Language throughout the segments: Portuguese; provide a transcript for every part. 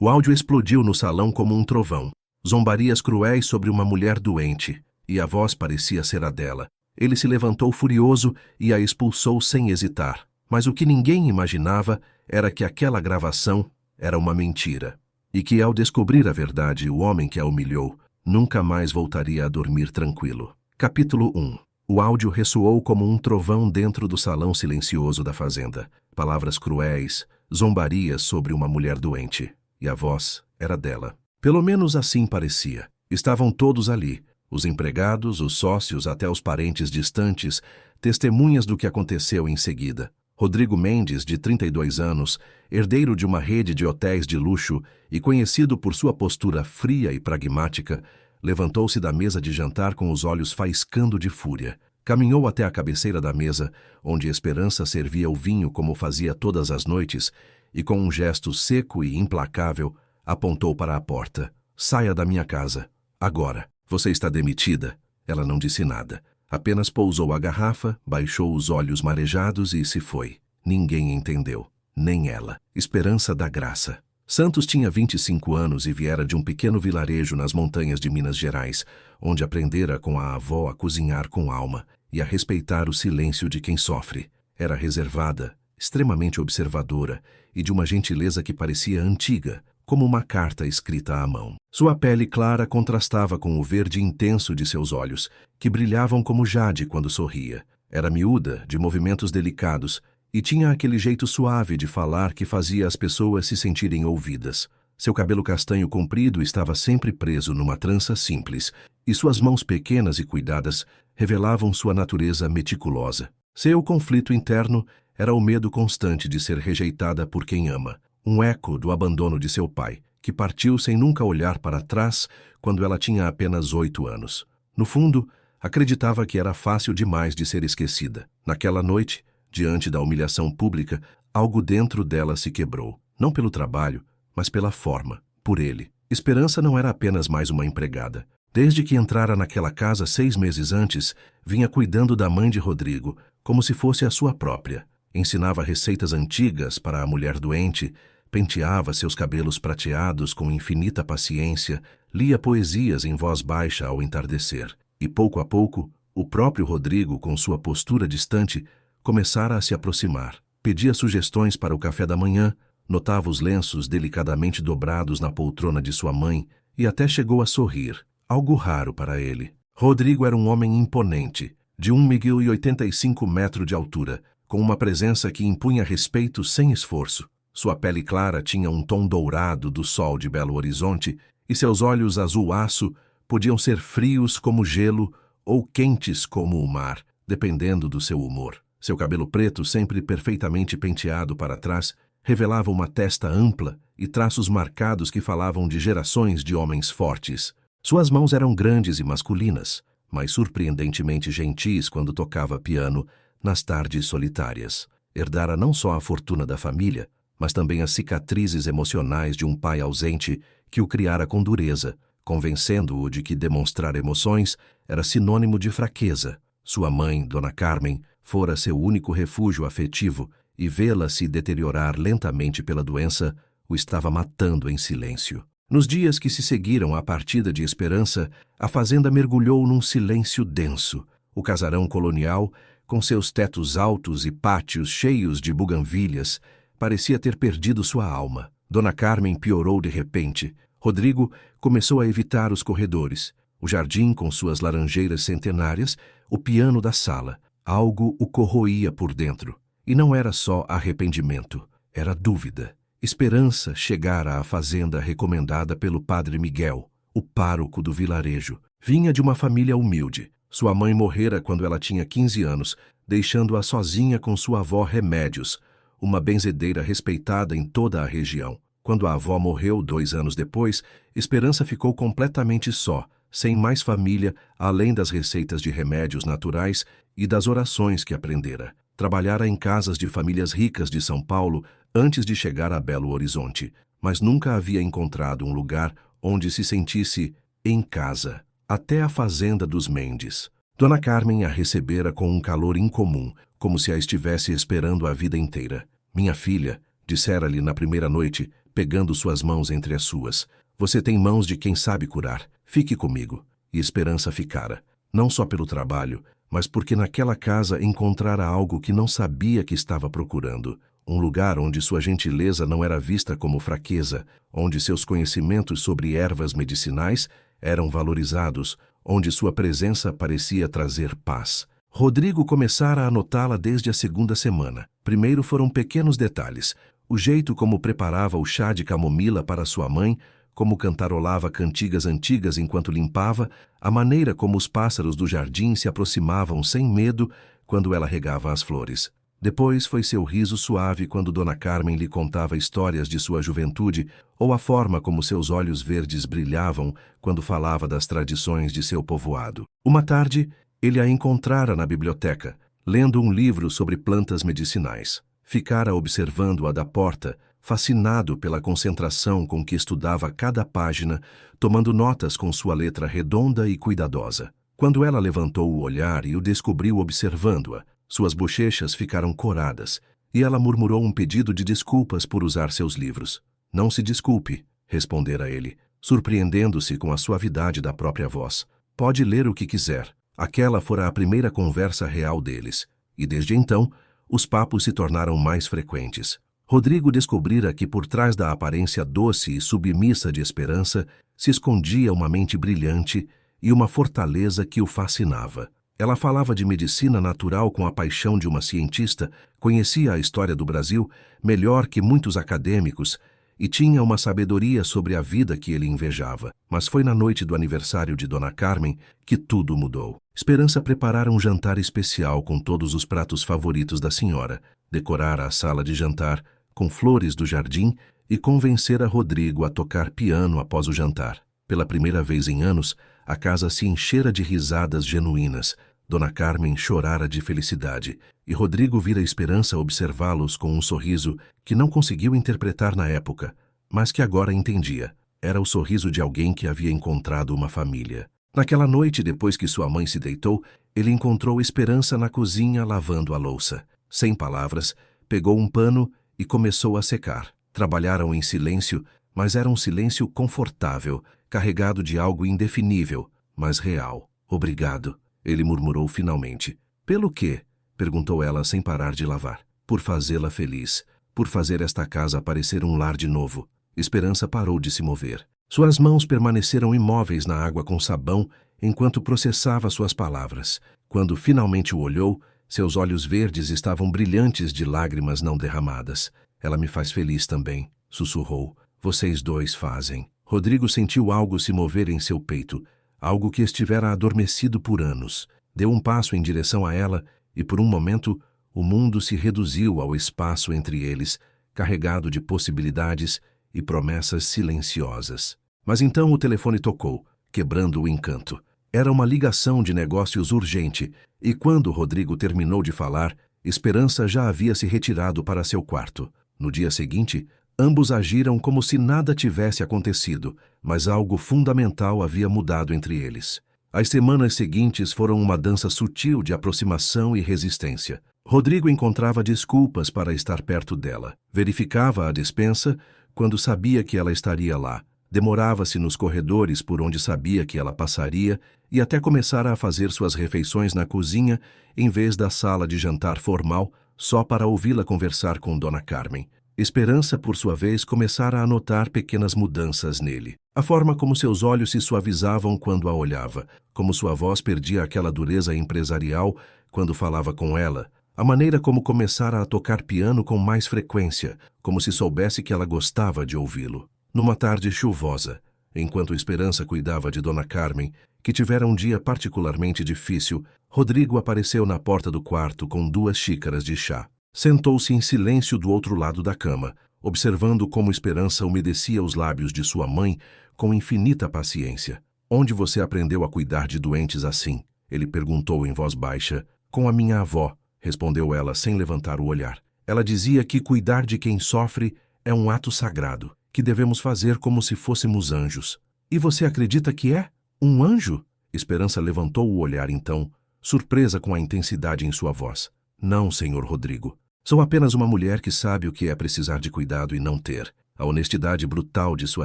O áudio explodiu no salão como um trovão. Zombarias cruéis sobre uma mulher doente, e a voz parecia ser a dela. Ele se levantou furioso e a expulsou sem hesitar. Mas o que ninguém imaginava era que aquela gravação era uma mentira. E que, ao descobrir a verdade, o homem que a humilhou nunca mais voltaria a dormir tranquilo. Capítulo 1. O áudio ressoou como um trovão dentro do salão silencioso da fazenda. Palavras cruéis, zombarias sobre uma mulher doente. E a voz era dela. Pelo menos assim parecia. Estavam todos ali, os empregados, os sócios, até os parentes distantes, testemunhas do que aconteceu em seguida. Rodrigo Mendes, de 32 anos, herdeiro de uma rede de hotéis de luxo e conhecido por sua postura fria e pragmática, levantou-se da mesa de jantar com os olhos faiscando de fúria. Caminhou até a cabeceira da mesa, onde Esperança servia o vinho como fazia todas as noites, e com um gesto seco e implacável, apontou para a porta. "Saia da minha casa. Agora. Você está demitida." Ela não disse nada. Apenas pousou a garrafa, baixou os olhos marejados e se foi. Ninguém entendeu. Nem ela. Esperança da Graça. Santos tinha 25 anos e viera de um pequeno vilarejo nas montanhas de Minas Gerais, onde aprendera com a avó a cozinhar com alma e a respeitar o silêncio de quem sofre. Era reservada, extremamente observadora e de uma gentileza que parecia antiga, como uma carta escrita à mão. Sua pele clara contrastava com o verde intenso de seus olhos, que brilhavam como jade quando sorria. Era miúda, de movimentos delicados, e tinha aquele jeito suave de falar que fazia as pessoas se sentirem ouvidas. Seu cabelo castanho comprido estava sempre preso numa trança simples, e suas mãos pequenas e cuidadas revelavam sua natureza meticulosa. Seu conflito interno era o medo constante de ser rejeitada por quem ama, um eco do abandono de seu pai, que partiu sem nunca olhar para trás quando ela tinha apenas 8 anos. No fundo, acreditava que era fácil demais de ser esquecida. Naquela noite, diante da humilhação pública, algo dentro dela se quebrou, não pelo trabalho, mas pela forma, por ele. Esperança não era apenas mais uma empregada. Desde que entrara naquela casa 6 meses antes, vinha cuidando da mãe de Rodrigo, como se fosse a sua própria. Ensinava receitas antigas para a mulher doente, penteava seus cabelos prateados com infinita paciência, lia poesias em voz baixa ao entardecer. E pouco a pouco, o próprio Rodrigo, com sua postura distante, começara a se aproximar. Pedia sugestões para o café da manhã, notava os lenços delicadamente dobrados na poltrona de sua mãe e até chegou a sorrir, algo raro para ele. Rodrigo era um homem imponente, de 1,85 m de altura, com uma presença que impunha respeito sem esforço. Sua pele clara tinha um tom dourado do sol de Belo Horizonte e seus olhos azul-aço podiam ser frios como gelo ou quentes como o mar, dependendo do seu humor. Seu cabelo preto, sempre perfeitamente penteado para trás, revelava uma testa ampla e traços marcados que falavam de gerações de homens fortes. Suas mãos eram grandes e masculinas, mas surpreendentemente gentis quando tocava piano nas tardes solitárias. Herdara não só a fortuna da família, mas também as cicatrizes emocionais de um pai ausente que o criara com dureza, convencendo-o de que demonstrar emoções era sinônimo de fraqueza. Sua mãe, Dona Carmen, fora seu único refúgio afetivo e vê-la se deteriorar lentamente pela doença o estava matando em silêncio. Nos dias que se seguiram à partida de Esperança, a fazenda mergulhou num silêncio denso. O casarão colonial, com seus tetos altos e pátios cheios de buganvílias, parecia ter perdido sua alma. Dona Carmen piorou de repente. Rodrigo começou a evitar os corredores, o jardim com suas laranjeiras centenárias, o piano da sala. Algo o corroía por dentro. E não era só arrependimento, era dúvida. Esperança chegara à fazenda recomendada pelo padre Miguel, o pároco do vilarejo. Vinha de uma família humilde. Sua mãe morrera quando ela tinha 15 anos, deixando-a sozinha com sua avó Remédios, uma benzedeira respeitada em toda a região. Quando a avó morreu 2 anos depois, Esperança ficou completamente só, sem mais família, além das receitas de remédios naturais e das orações que aprendera. Trabalhara em casas de famílias ricas de São Paulo antes de chegar a Belo Horizonte, mas nunca havia encontrado um lugar onde se sentisse em casa, até a fazenda dos Mendes. Dona Carmen a recebera com um calor incomum, como se a estivesse esperando a vida inteira. "Minha filha", dissera-lhe na primeira noite, pegando suas mãos entre as suas. Você tem mãos de quem sabe curar. Fique comigo. E Esperança ficara, não só pelo trabalho, mas porque naquela casa encontrara algo que não sabia que estava procurando. Um lugar onde sua gentileza não era vista como fraqueza, onde seus conhecimentos sobre ervas medicinais eram valorizados, onde sua presença parecia trazer paz. Rodrigo começara a notá-la desde a segunda semana. Primeiro foram pequenos detalhes. O jeito como preparava o chá de camomila para sua mãe, como cantarolava cantigas antigas enquanto limpava, a maneira como os pássaros do jardim se aproximavam sem medo quando ela regava as flores. Depois foi seu riso suave quando Dona Carmen lhe contava histórias de sua juventude ou a forma como seus olhos verdes brilhavam quando falava das tradições de seu povoado. Uma tarde, ele a encontrara na biblioteca, lendo um livro sobre plantas medicinais. Ficara observando-a da porta, fascinado pela concentração com que estudava cada página, tomando notas com sua letra redonda e cuidadosa. Quando ela levantou o olhar e o descobriu observando-a, suas bochechas ficaram coradas, e ela murmurou um pedido de desculpas por usar seus livros. Não se desculpe, respondera ele, surpreendendo-se com a suavidade da própria voz. Pode ler o que quiser. Aquela fora a primeira conversa real deles, e desde então, os papos se tornaram mais frequentes. Rodrigo descobrira que por trás da aparência doce e submissa de Esperança se escondia uma mente brilhante e uma fortaleza que o fascinava. Ela falava de medicina natural com a paixão de uma cientista, conhecia a história do Brasil melhor que muitos acadêmicos e tinha uma sabedoria sobre a vida que ele invejava. Mas foi na noite do aniversário de Dona Carmen que tudo mudou. Esperança preparara um jantar especial com todos os pratos favoritos da senhora, decorara a sala de jantar com flores do jardim e convencera Rodrigo a tocar piano após o jantar. Pela primeira vez em anos, a casa se enchera de risadas genuínas. Dona Carmen chorara de felicidade, e Rodrigo vira Esperança observá-los com um sorriso que não conseguiu interpretar na época, mas que agora entendia. Era o sorriso de alguém que havia encontrado uma família. Naquela noite, depois que sua mãe se deitou, ele encontrou Esperança na cozinha lavando a louça. Sem palavras, pegou um pano e começou a secar. Trabalharam em silêncio, mas era um silêncio confortável, carregado de algo indefinível, mas real. Obrigado, ele murmurou finalmente. Pelo quê? Perguntou ela sem parar de lavar. Por fazê-la feliz, por fazer esta casa parecer um lar de novo. Esperança parou de se mover. Suas mãos permaneceram imóveis na água com sabão enquanto processava suas palavras. Quando finalmente o olhou, seus olhos verdes estavam brilhantes de lágrimas não derramadas. Ela me faz feliz também, sussurrou. Vocês dois fazem. Rodrigo sentiu algo se mover em seu peito, algo que estivera adormecido por anos. Deu um passo em direção a ela e, por um momento, o mundo se reduziu ao espaço entre eles, carregado de possibilidades e promessas silenciosas. Mas então o telefone tocou, quebrando o encanto. Era uma ligação de negócios urgente, e quando Rodrigo terminou de falar, Esperança já havia se retirado para seu quarto. No dia seguinte, ambos agiram como se nada tivesse acontecido, mas algo fundamental havia mudado entre eles. As semanas seguintes foram uma dança sutil de aproximação e resistência. Rodrigo encontrava desculpas para estar perto dela. Verificava a despensa quando sabia que ela estaria lá. Demorava-se nos corredores por onde sabia que ela passaria e até começara a fazer suas refeições na cozinha em vez da sala de jantar formal, só para ouvi-la conversar com Dona Carmen. Esperança, por sua vez, começara a notar pequenas mudanças nele. A forma como seus olhos se suavizavam quando a olhava, como sua voz perdia aquela dureza empresarial quando falava com ela, a maneira como começara a tocar piano com mais frequência, como se soubesse que ela gostava de ouvi-lo. Numa tarde chuvosa, enquanto Esperança cuidava de Dona Carmen, que tivera um dia particularmente difícil, Rodrigo apareceu na porta do quarto com 2 xícaras de chá. Sentou-se em silêncio do outro lado da cama, observando como Esperança umedecia os lábios de sua mãe com infinita paciência. Onde você aprendeu a cuidar de doentes assim? Ele perguntou em voz baixa. Com a minha avó, respondeu ela sem levantar o olhar. Ela dizia que cuidar de quem sofre é um ato sagrado, que devemos fazer como se fôssemos anjos. E você acredita que é? Um anjo? Esperança levantou o olhar então, surpresa com a intensidade em sua voz. Não, senhor Rodrigo. Sou apenas uma mulher que sabe o que é precisar de cuidado e não ter. A honestidade brutal de sua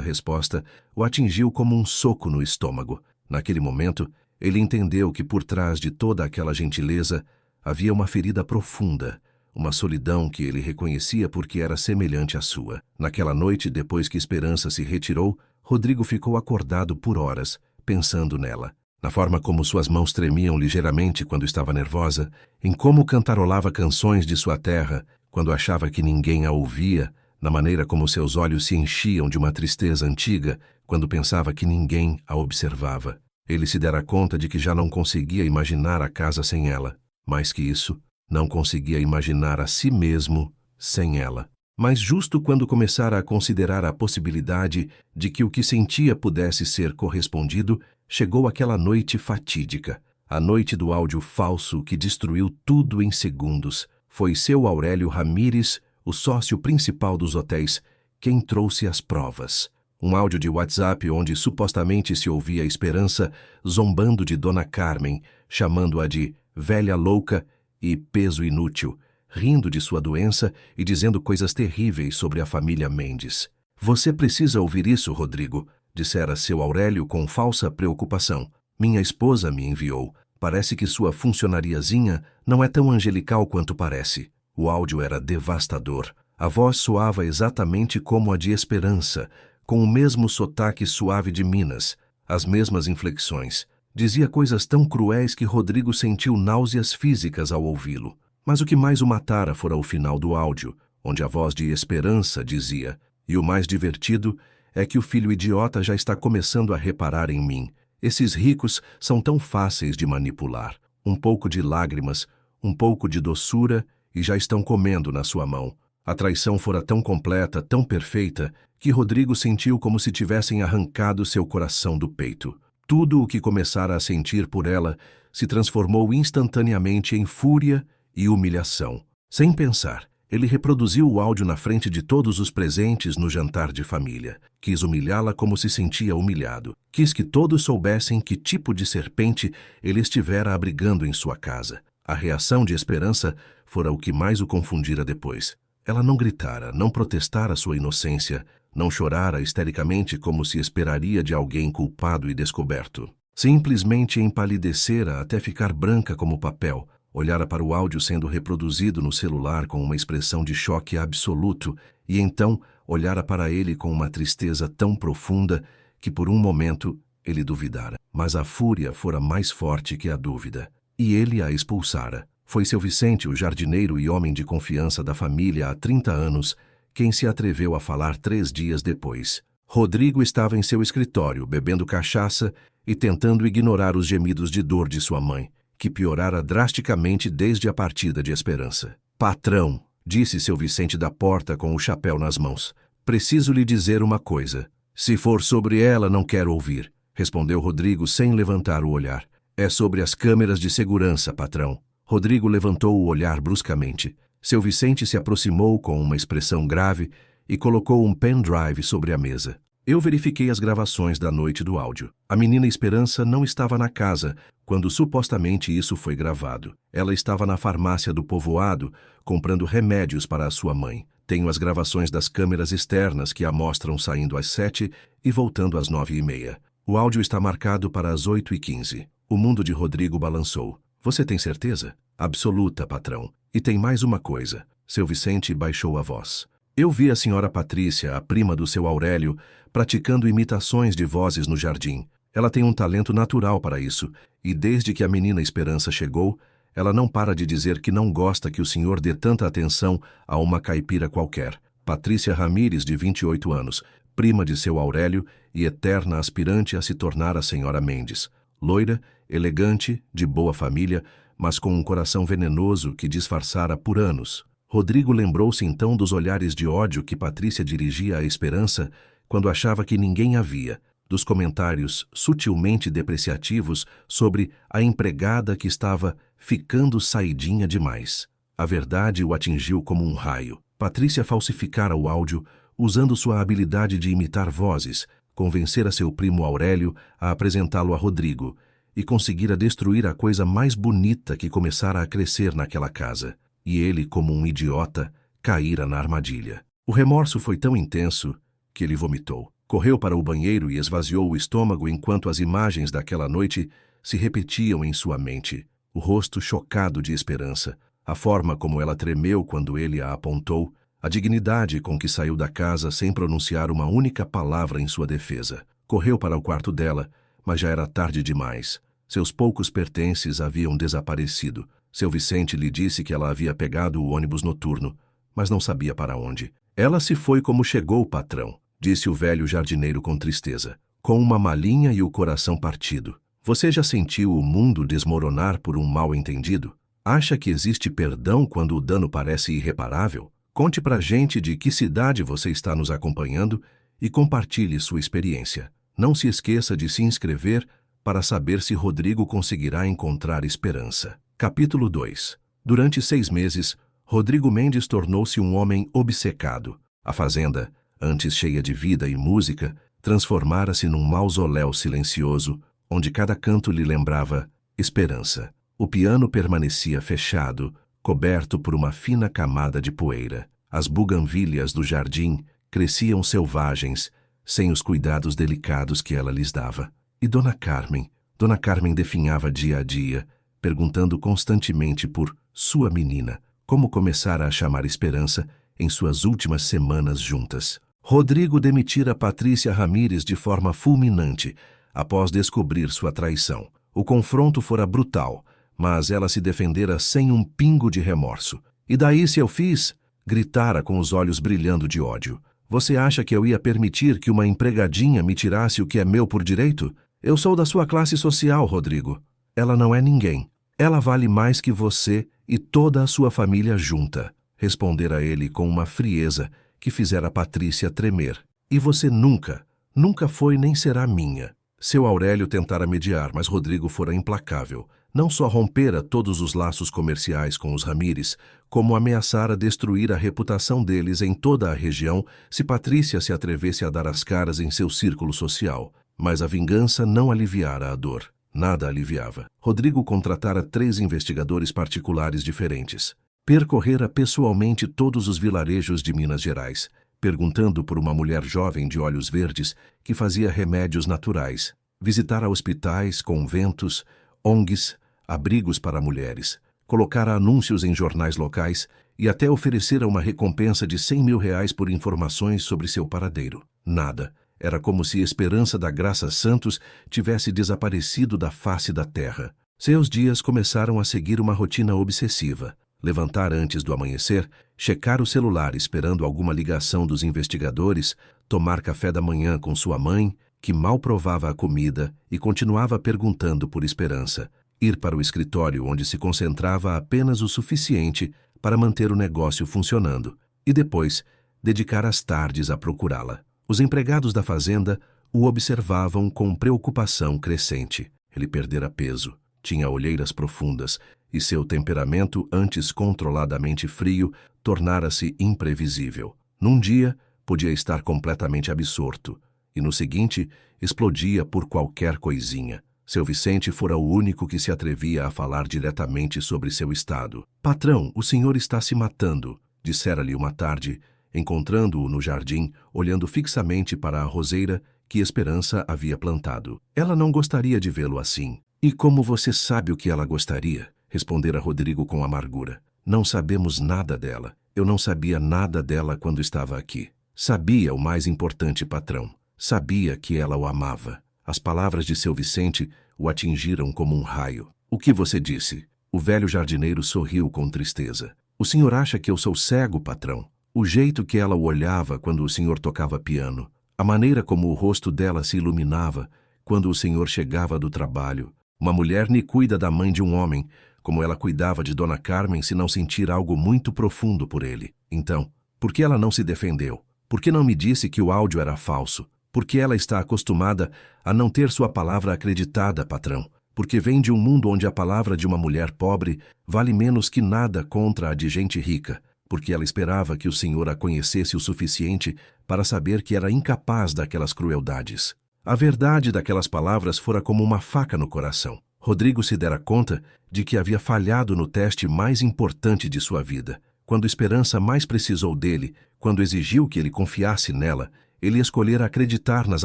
resposta o atingiu como um soco no estômago. Naquele momento, ele entendeu que por trás de toda aquela gentileza havia uma ferida profunda, uma solidão que ele reconhecia porque era semelhante à sua. Naquela noite, depois que Esperança se retirou, Rodrigo ficou acordado por horas, pensando nela. Na forma como suas mãos tremiam ligeiramente quando estava nervosa, em como cantarolava canções de sua terra quando achava que ninguém a ouvia, na maneira como seus olhos se enchiam de uma tristeza antiga quando pensava que ninguém a observava. Ele se dera conta de que já não conseguia imaginar a casa sem ela. Mais que isso, não conseguia imaginar a si mesmo sem ela. Mas justo quando começara a considerar a possibilidade de que o que sentia pudesse ser correspondido, chegou aquela noite fatídica, a noite do áudio falso que destruiu tudo em segundos. Foi seu Aurélio Ramírez, o sócio principal dos hotéis, quem trouxe as provas. Um áudio de WhatsApp onde supostamente se ouvia Esperança zombando de Dona Carmen, chamando-a de velha louca e peso inútil, rindo de sua doença e dizendo coisas terríveis sobre a família Mendes. Você precisa ouvir isso, Rodrigo, dissera seu Aurélio com falsa preocupação. Minha esposa me enviou. Parece que sua funcionariazinha não é tão angelical quanto parece. O áudio era devastador. A voz soava exatamente como a de Esperança, com o mesmo sotaque suave de Minas, as mesmas inflexões. Dizia coisas tão cruéis que Rodrigo sentiu náuseas físicas ao ouvi-lo. Mas o que mais o matara fora o final do áudio, onde a voz de Esperança dizia: "E o mais divertido é que o filho idiota já está começando a reparar em mim. Esses ricos são tão fáceis de manipular. Um pouco de lágrimas, um pouco de doçura e já estão comendo na sua mão." A traição fora tão completa, tão perfeita, que Rodrigo sentiu como se tivessem arrancado seu coração do peito. Tudo o que começara a sentir por ela se transformou instantaneamente em fúria e humilhação. Sem pensar, ele reproduziu o áudio na frente de todos os presentes no jantar de família. Quis humilhá-la como se sentia humilhado. Quis que todos soubessem que tipo de serpente ele estivera abrigando em sua casa. A reação de Esperança fora o que mais o confundira depois. Ela não gritara, não protestara sua inocência, não chorara histericamente como se esperaria de alguém culpado e descoberto. Simplesmente empalidecera até ficar branca como papel, olhara para o áudio sendo reproduzido no celular com uma expressão de choque absoluto e então olhara para ele com uma tristeza tão profunda que por um momento ele duvidara. Mas a fúria fora mais forte que a dúvida, e ele a expulsara. Foi seu Vicente, o jardineiro e homem de confiança da família há 30 anos, quem se atreveu a falar 3 dias depois. Rodrigo estava em seu escritório, bebendo cachaça e tentando ignorar os gemidos de dor de sua mãe, que piorara drasticamente desde a partida de Esperança. "Patrão", disse seu Vicente da porta com o chapéu nas mãos, "preciso lhe dizer uma coisa." "Se for sobre ela, não quero ouvir", respondeu Rodrigo sem levantar o olhar. "É sobre as câmeras de segurança, patrão." Rodrigo levantou o olhar bruscamente. Seu Vicente se aproximou com uma expressão grave e colocou um pendrive sobre a mesa. "Eu verifiquei as gravações da noite do áudio. A menina Esperança não estava na casa quando supostamente isso foi gravado. Ela estava na farmácia do povoado comprando remédios para a sua mãe. Tenho as gravações das câmeras externas que a mostram saindo às 7 e voltando às 9h30. O áudio está marcado para as 8h15. O mundo de Rodrigo balançou. "Você tem certeza?" "Absoluta, patrão. E tem mais uma coisa." Seu Vicente baixou a voz. "Eu vi a senhora Patrícia, a prima do seu Aurélio, praticando imitações de vozes no jardim. Ela tem um talento natural para isso, e desde que a menina Esperança chegou, ela não para de dizer que não gosta que o senhor dê tanta atenção a uma caipira qualquer. Patrícia Ramírez, de 28 anos, prima de seu Aurélio e eterna aspirante a se tornar a senhora Mendes. Loira, elegante, de boa família, mas com um coração venenoso que disfarçara por anos." Rodrigo lembrou-se então dos olhares de ódio que Patrícia dirigia à Esperança quando achava que ninguém a via, dos comentários sutilmente depreciativos sobre a empregada que estava ficando saidinha demais. A verdade o atingiu como um raio. Patrícia falsificara o áudio usando sua habilidade de imitar vozes, convencera seu primo Aurélio a apresentá-lo a Rodrigo e conseguira destruir a coisa mais bonita que começara a crescer naquela casa. E ele, como um idiota, caíra na armadilha. O remorso foi tão intenso que ele vomitou. Correu para o banheiro e esvaziou o estômago enquanto as imagens daquela noite se repetiam em sua mente. O rosto chocado de Esperança, a forma como ela tremeu quando ele a apontou, a dignidade com que saiu da casa sem pronunciar uma única palavra em sua defesa. Correu para o quarto dela, mas já era tarde demais. Seus poucos pertences haviam desaparecido. Seu Vicente lhe disse que ela havia pegado o ônibus noturno, mas não sabia para onde. Ela se foi como chegou, patrão, disse o velho jardineiro com tristeza, com uma malinha e o coração partido. Você já sentiu o mundo desmoronar por um mal-entendido? Acha que existe perdão quando o dano parece irreparável? Conte pra gente de que cidade você está nos acompanhando e compartilhe sua experiência. Não se esqueça de se inscrever para saber se Rodrigo conseguirá encontrar esperança. Capítulo 2. Durante 6 meses, Rodrigo Mendes tornou-se um homem obcecado. A fazenda, antes cheia de vida e música, transformara-se num mausoléu silencioso, onde cada canto lhe lembrava esperança. O piano permanecia fechado, coberto por uma fina camada de poeira. As buganvílias do jardim cresciam selvagens, sem os cuidados delicados que ela lhes dava. E Dona Carmen definhava dia a dia, perguntando constantemente por sua menina, como começara a chamar Esperança em suas últimas semanas juntas. Rodrigo demitira Patrícia Ramírez de forma fulminante, após descobrir sua traição. O confronto fora brutal, mas ela se defendera sem um pingo de remorso. E daí se eu fiz? Gritara com os olhos brilhando de ódio. Você acha que eu ia permitir que uma empregadinha me tirasse o que é meu por direito? Eu sou da sua classe social, Rodrigo. Ela não é ninguém. Ela vale mais que você e toda a sua família junta, respondera ele com uma frieza que fizera Patrícia tremer. E você nunca foi nem será minha. Seu Aurélio tentara mediar, mas Rodrigo fora implacável. Não só rompera todos os laços comerciais com os Ramírez, como ameaçara destruir a reputação deles em toda a região se Patrícia se atrevesse a dar as caras em seu círculo social. Mas a vingança não aliviara a dor. Nada aliviava. Rodrigo contratara 3 investigadores particulares diferentes. Percorrera pessoalmente todos os vilarejos de Minas Gerais, perguntando por uma mulher jovem de olhos verdes que fazia remédios naturais. Visitara hospitais, conventos, ONGs, abrigos para mulheres. Colocara anúncios em jornais locais e até oferecera uma recompensa de R$100 mil por informações sobre seu paradeiro. Nada. Era como se Esperança da Graça Santos tivesse desaparecido da face da terra. Seus dias começaram a seguir uma rotina obsessiva. Levantar antes do amanhecer, checar o celular esperando alguma ligação dos investigadores, tomar café da manhã com sua mãe, que mal provava a comida e continuava perguntando por Esperança, ir para o escritório onde se concentrava apenas o suficiente para manter o negócio funcionando, e depois dedicar as tardes a procurá-la. Os empregados da fazenda o observavam com preocupação crescente. Ele perdera peso, tinha olheiras profundas e seu temperamento, antes controladamente frio, tornara-se imprevisível. Num dia, podia estar completamente absorto, e no seguinte, explodia por qualquer coisinha. Seu Vicente fora o único que se atrevia a falar diretamente sobre seu estado. "Patrão, o senhor está se matando", dissera-lhe uma tarde, encontrando-o no jardim, olhando fixamente para a roseira que Esperança havia plantado. Ela não gostaria de vê-lo assim. "E como você sabe o que ela gostaria?", respondera Rodrigo com amargura. "Não sabemos nada dela. Eu não sabia nada dela quando estava aqui. Sabia o mais importante, patrão. Sabia que ela o amava." As palavras de seu Vicente o atingiram como um raio. "O que você disse?" O velho jardineiro sorriu com tristeza. "O senhor acha que eu sou cego, patrão? O jeito que ela o olhava quando o senhor tocava piano, a maneira como o rosto dela se iluminava quando o senhor chegava do trabalho. Uma mulher nem cuida da mãe de um homem, como ela cuidava de Dona Carmen, se não sentir algo muito profundo por ele. Então, por que ela não se defendeu? Por que não me disse que o áudio era falso? Porque ela está acostumada a não ter sua palavra acreditada, patrão. Porque vem de um mundo onde a palavra de uma mulher pobre vale menos que nada contra a de gente rica. Porque ela esperava que o senhor a conhecesse o suficiente para saber que era incapaz daquelas crueldades." A verdade daquelas palavras fora como uma faca no coração. Rodrigo se dera conta de que havia falhado no teste mais importante de sua vida. Quando Esperança mais precisou dele, quando exigiu que ele confiasse nela, ele escolhera acreditar nas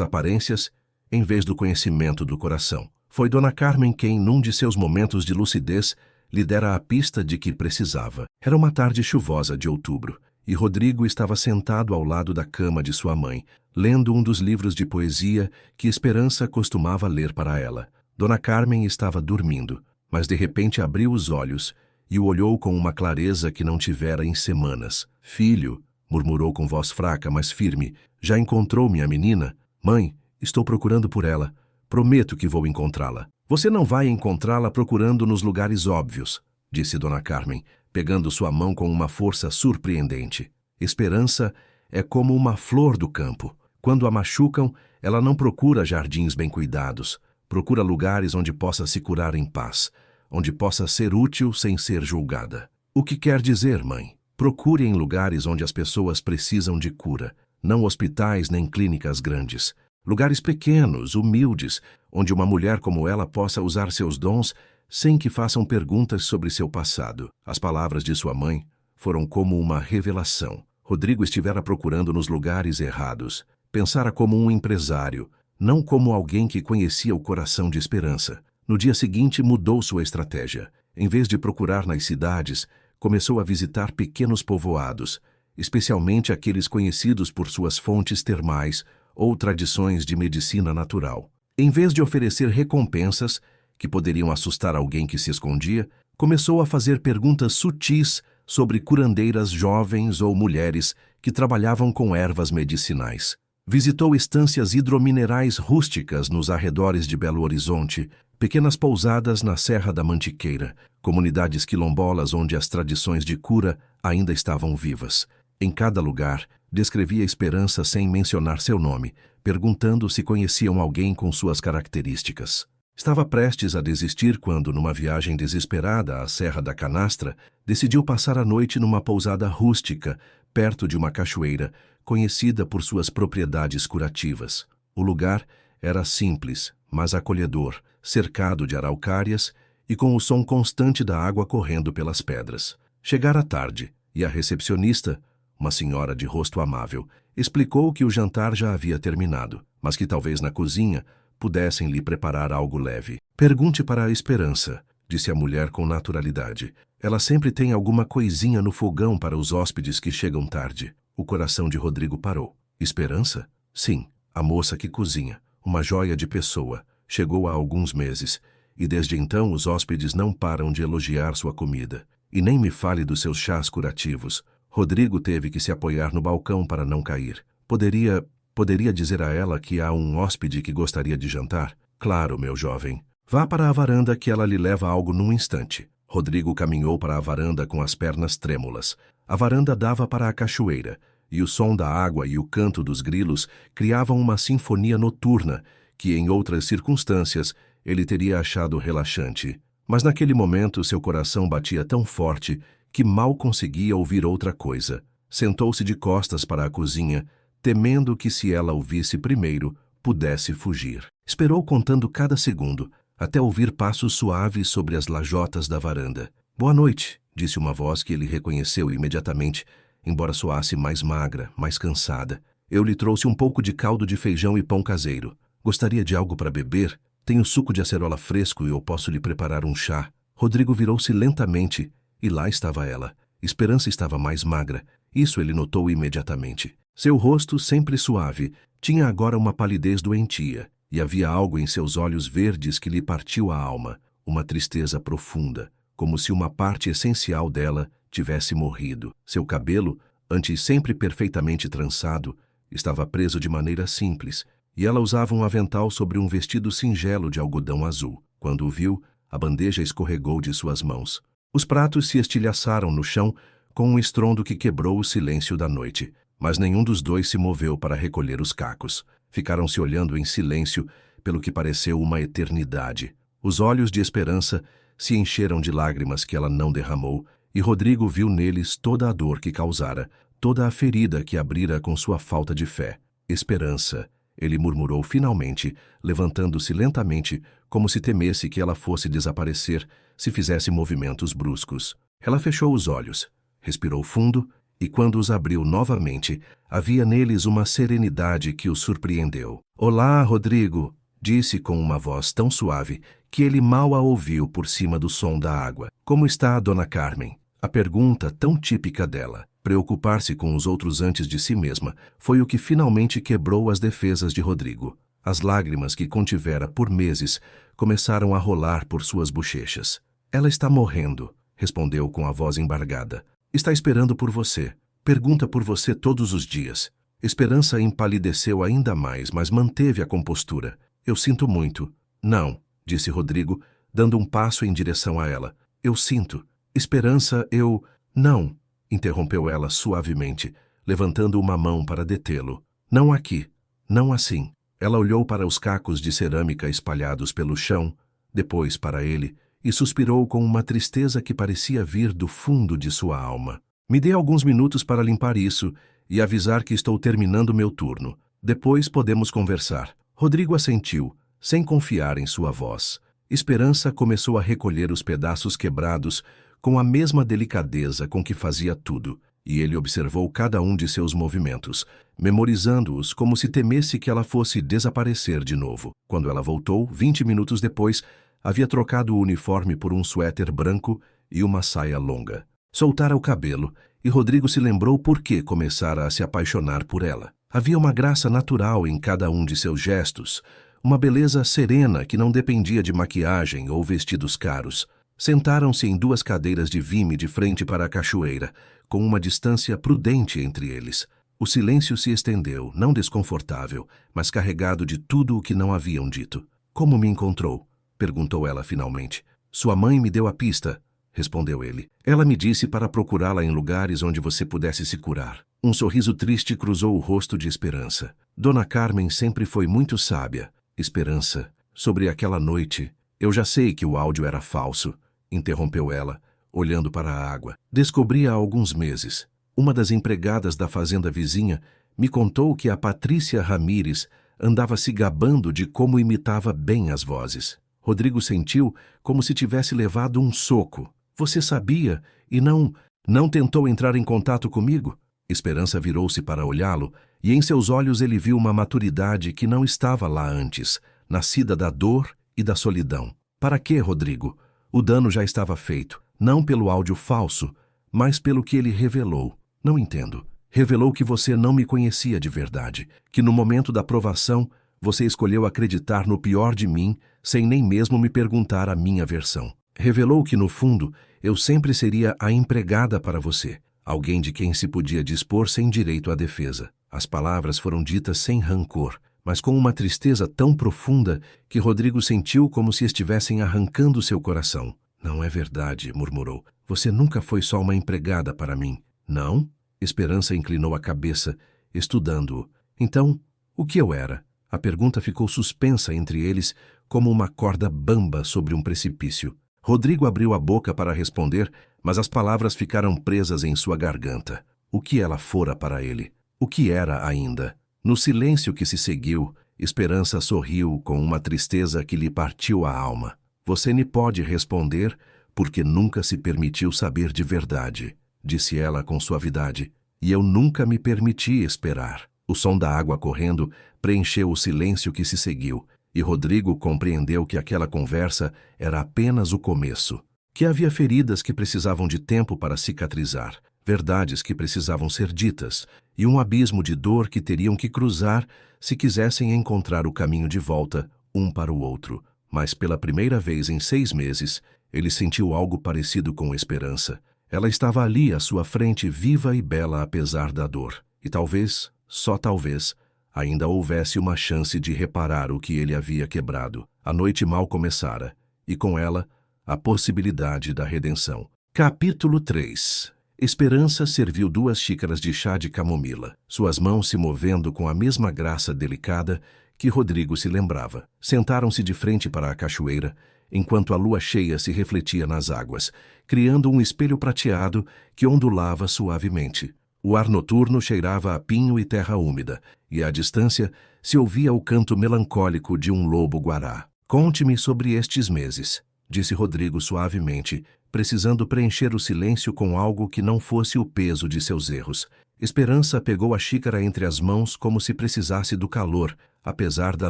aparências em vez do conhecimento do coração. Foi Dona Carmen quem, num de seus momentos de lucidez, lhe dera a pista de que precisava. Era uma tarde chuvosa de outubro, e Rodrigo estava sentado ao lado da cama de sua mãe, lendo um dos livros de poesia que Esperança costumava ler para ela. Dona Carmen estava dormindo, mas de repente abriu os olhos e o olhou com uma clareza que não tivera em semanas. "Filho", murmurou com voz fraca, mas firme, "já encontrou minha menina?" "Mãe, estou procurando por ela. Prometo que vou encontrá-la." "Você não vai encontrá-la procurando nos lugares óbvios", disse Dona Carmen, pegando sua mão com uma força surpreendente. "Esperança é como uma flor do campo. Quando a machucam, ela não procura jardins bem cuidados. Procura lugares onde possa se curar em paz, onde possa ser útil sem ser julgada." "O que quer dizer, mãe?" "Procure em lugares onde as pessoas precisam de cura, não hospitais nem clínicas grandes. Lugares pequenos, humildes, onde uma mulher como ela possa usar seus dons sem que façam perguntas sobre seu passado." As palavras de sua mãe foram como uma revelação. Rodrigo estivera procurando nos lugares errados. Pensara como um empresário, não como alguém que conhecia o coração de Esperança. No dia seguinte mudou sua estratégia. Em vez de procurar nas cidades, começou a visitar pequenos povoados, especialmente aqueles conhecidos por suas fontes termais ou tradições de medicina natural. Em vez de oferecer recompensas, que poderiam assustar alguém que se escondia, começou a fazer perguntas sutis sobre curandeiras jovens ou mulheres que trabalhavam com ervas medicinais. Visitou estâncias hidrominerais rústicas nos arredores de Belo Horizonte, pequenas pousadas na Serra da Mantiqueira, comunidades quilombolas onde as tradições de cura ainda estavam vivas. Em cada lugar, descrevia Esperança sem mencionar seu nome, perguntando se conheciam alguém com suas características. Estava prestes a desistir quando, numa viagem desesperada à Serra da Canastra, decidiu passar a noite numa pousada rústica, perto de uma cachoeira, conhecida por suas propriedades curativas. O lugar era simples, mas acolhedor, cercado de araucárias e com o som constante da água correndo pelas pedras. Chegara tarde, e a recepcionista, uma senhora de rosto amável, explicou que o jantar já havia terminado, mas que talvez na cozinha pudessem lhe preparar algo leve. "Pergunte para a Esperança", disse a mulher com naturalidade. "Ela sempre tem alguma coisinha no fogão para os hóspedes que chegam tarde." O coração de Rodrigo parou. "Esperança?" "Sim, a moça que cozinha. Uma joia de pessoa. Chegou há alguns meses, e desde então os hóspedes não param de elogiar sua comida. E nem me fale dos seus chás curativos." Rodrigo teve que se apoiar no balcão para não cair. Poderia dizer a ela que há um hóspede que gostaria de jantar?" "Claro, meu jovem. Vá para a varanda que ela lhe leva algo num instante." Rodrigo caminhou para a varanda com as pernas trêmulas. A varanda dava para a cachoeira, e o som da água e o canto dos grilos criavam uma sinfonia noturna que, em outras circunstâncias, ele teria achado relaxante. Mas naquele momento seu coração batia tão forte que mal conseguia ouvir outra coisa. Sentou-se de costas para a cozinha, temendo que, se ela o visse primeiro, pudesse fugir. Esperou contando cada segundo, até ouvir passos suaves sobre as lajotas da varanda. "Boa noite", disse uma voz que ele reconheceu imediatamente, embora soasse mais magra, mais cansada. "Eu lhe trouxe um pouco de caldo de feijão e pão caseiro. Gostaria de algo para beber? Tenho suco de acerola fresco e eu posso lhe preparar um chá." Rodrigo virou-se lentamente, e lá estava ela. Esperança estava mais magra. Isso ele notou imediatamente. Seu rosto, sempre suave, tinha agora uma palidez doentia, e havia algo em seus olhos verdes que lhe partiu a alma, uma tristeza profunda, como se uma parte essencial dela tivesse morrido. Seu cabelo, antes sempre perfeitamente trançado, estava preso de maneira simples, e ela usava um avental sobre um vestido singelo de algodão azul. Quando o viu, a bandeja escorregou de suas mãos. Os pratos se estilhaçaram no chão com um estrondo que quebrou o silêncio da noite, mas nenhum dos dois se moveu para recolher os cacos. Ficaram se olhando em silêncio, pelo que pareceu uma eternidade. Os olhos de Esperança se encheram de lágrimas que ela não derramou, e Rodrigo viu neles toda a dor que causara, toda a ferida que abrira com sua falta de fé. "Esperança", ele murmurou finalmente, levantando-se lentamente, como se temesse que ela fosse desaparecer se fizesse movimentos bruscos. Ela fechou os olhos, respirou fundo, e quando os abriu novamente, havia neles uma serenidade que o surpreendeu. "Olá, Rodrigo", disse com uma voz tão suave que ele mal a ouviu por cima do som da água. "Como está a Dona Carmen?" A pergunta tão típica dela, preocupar-se com os outros antes de si mesma, foi o que finalmente quebrou as defesas de Rodrigo. As lágrimas que contivera por meses começaram a rolar por suas bochechas. "Ela está morrendo", respondeu com a voz embargada. "Está esperando por você. Pergunta por você todos os dias." Esperança empalideceu ainda mais, mas manteve a compostura. "Eu sinto muito." "Não", disse Rodrigo, dando um passo em direção a ela. "Eu sinto. Esperança, eu..." "Não", interrompeu ela suavemente, levantando uma mão para detê-lo. "Não aqui. Não assim." Ela olhou para os cacos de cerâmica espalhados pelo chão, depois para ele, e suspirou com uma tristeza que parecia vir do fundo de sua alma. "Me dê alguns minutos para limpar isso e avisar que estou terminando meu turno. Depois podemos conversar." Rodrigo assentiu, sem confiar em sua voz. Esperança começou a recolher os pedaços quebrados com a mesma delicadeza com que fazia tudo, e ele observou cada um de seus movimentos, memorizando-os como se temesse que ela fosse desaparecer de novo. Quando ela voltou, 20 minutos depois, havia trocado o uniforme por um suéter branco e uma saia longa. Soltara o cabelo, e Rodrigo se lembrou por que começara a se apaixonar por ela. Havia uma graça natural em cada um de seus gestos, uma beleza serena que não dependia de maquiagem ou vestidos caros. Sentaram-se em 2 cadeiras de vime de frente para a cachoeira, com uma distância prudente entre eles. O silêncio se estendeu, não desconfortável, mas carregado de tudo o que não haviam dito. "Como me encontrou?" perguntou ela finalmente. "Sua mãe me deu a pista", respondeu ele. "Ela me disse para procurá-la em lugares onde você pudesse se curar." Um sorriso triste cruzou o rosto de Esperança. "Dona Carmen sempre foi muito sábia." "Esperança, sobre aquela noite, eu já sei que o áudio era falso", interrompeu ela, olhando para a água. "Descobri há alguns meses. Uma das empregadas da fazenda vizinha me contou que a Patrícia Ramírez andava se gabando de como imitava bem as vozes." Rodrigo sentiu como se tivesse levado um soco. "Você sabia e não tentou entrar em contato comigo?" Esperança virou-se para olhá-lo, e em seus olhos ele viu uma maturidade que não estava lá antes, nascida da dor e da solidão. "Para quê, Rodrigo? O dano já estava feito, não pelo áudio falso, mas pelo que ele revelou." "Não entendo." "Revelou que você não me conhecia de verdade, que no momento da provação você escolheu acreditar no pior de mim sem nem mesmo me perguntar a minha versão. Revelou que, no fundo, eu sempre seria a empregada para você, alguém de quem se podia dispor sem direito à defesa." As palavras foram ditas sem rancor, mas com uma tristeza tão profunda que Rodrigo sentiu como se estivessem arrancando seu coração. "Não é verdade", murmurou. "Você nunca foi só uma empregada para mim." "Não?" Esperança inclinou a cabeça, estudando-o. "Então, o que eu era?" A pergunta ficou suspensa entre eles como uma corda bamba sobre um precipício. Rodrigo abriu a boca para responder, mas as palavras ficaram presas em sua garganta. O que ela fora para ele? O que era ainda? No silêncio que se seguiu, Esperança sorriu com uma tristeza que lhe partiu a alma. "Você me pode responder porque nunca se permitiu saber de verdade", disse ela com suavidade. "E eu nunca me permiti esperar." O som da água correndo preencheu o silêncio que se seguiu, e Rodrigo compreendeu que aquela conversa era apenas o começo, que havia feridas que precisavam de tempo para cicatrizar, verdades que precisavam ser ditas, e um abismo de dor que teriam que cruzar se quisessem encontrar o caminho de volta um para o outro. Mas pela primeira vez em 6 meses, ele sentiu algo parecido com Esperança. Ela estava ali à sua frente, viva e bela apesar da dor. E talvez, só talvez, ainda houvesse uma chance de reparar o que ele havia quebrado. A noite mal começara, e com ela, a possibilidade da redenção. Capítulo 3. Esperança serviu 2 xícaras de chá de camomila, suas mãos se movendo com a mesma graça delicada que Rodrigo se lembrava. Sentaram-se de frente para a cachoeira, enquanto a lua cheia se refletia nas águas, criando um espelho prateado que ondulava suavemente. O ar noturno cheirava a pinho e terra úmida, e à distância se ouvia o canto melancólico de um lobo-guará. "Conte-me sobre estes meses." disse Rodrigo suavemente, precisando preencher o silêncio com algo que não fosse o peso de seus erros. Esperança pegou a xícara entre as mãos como se precisasse do calor, apesar da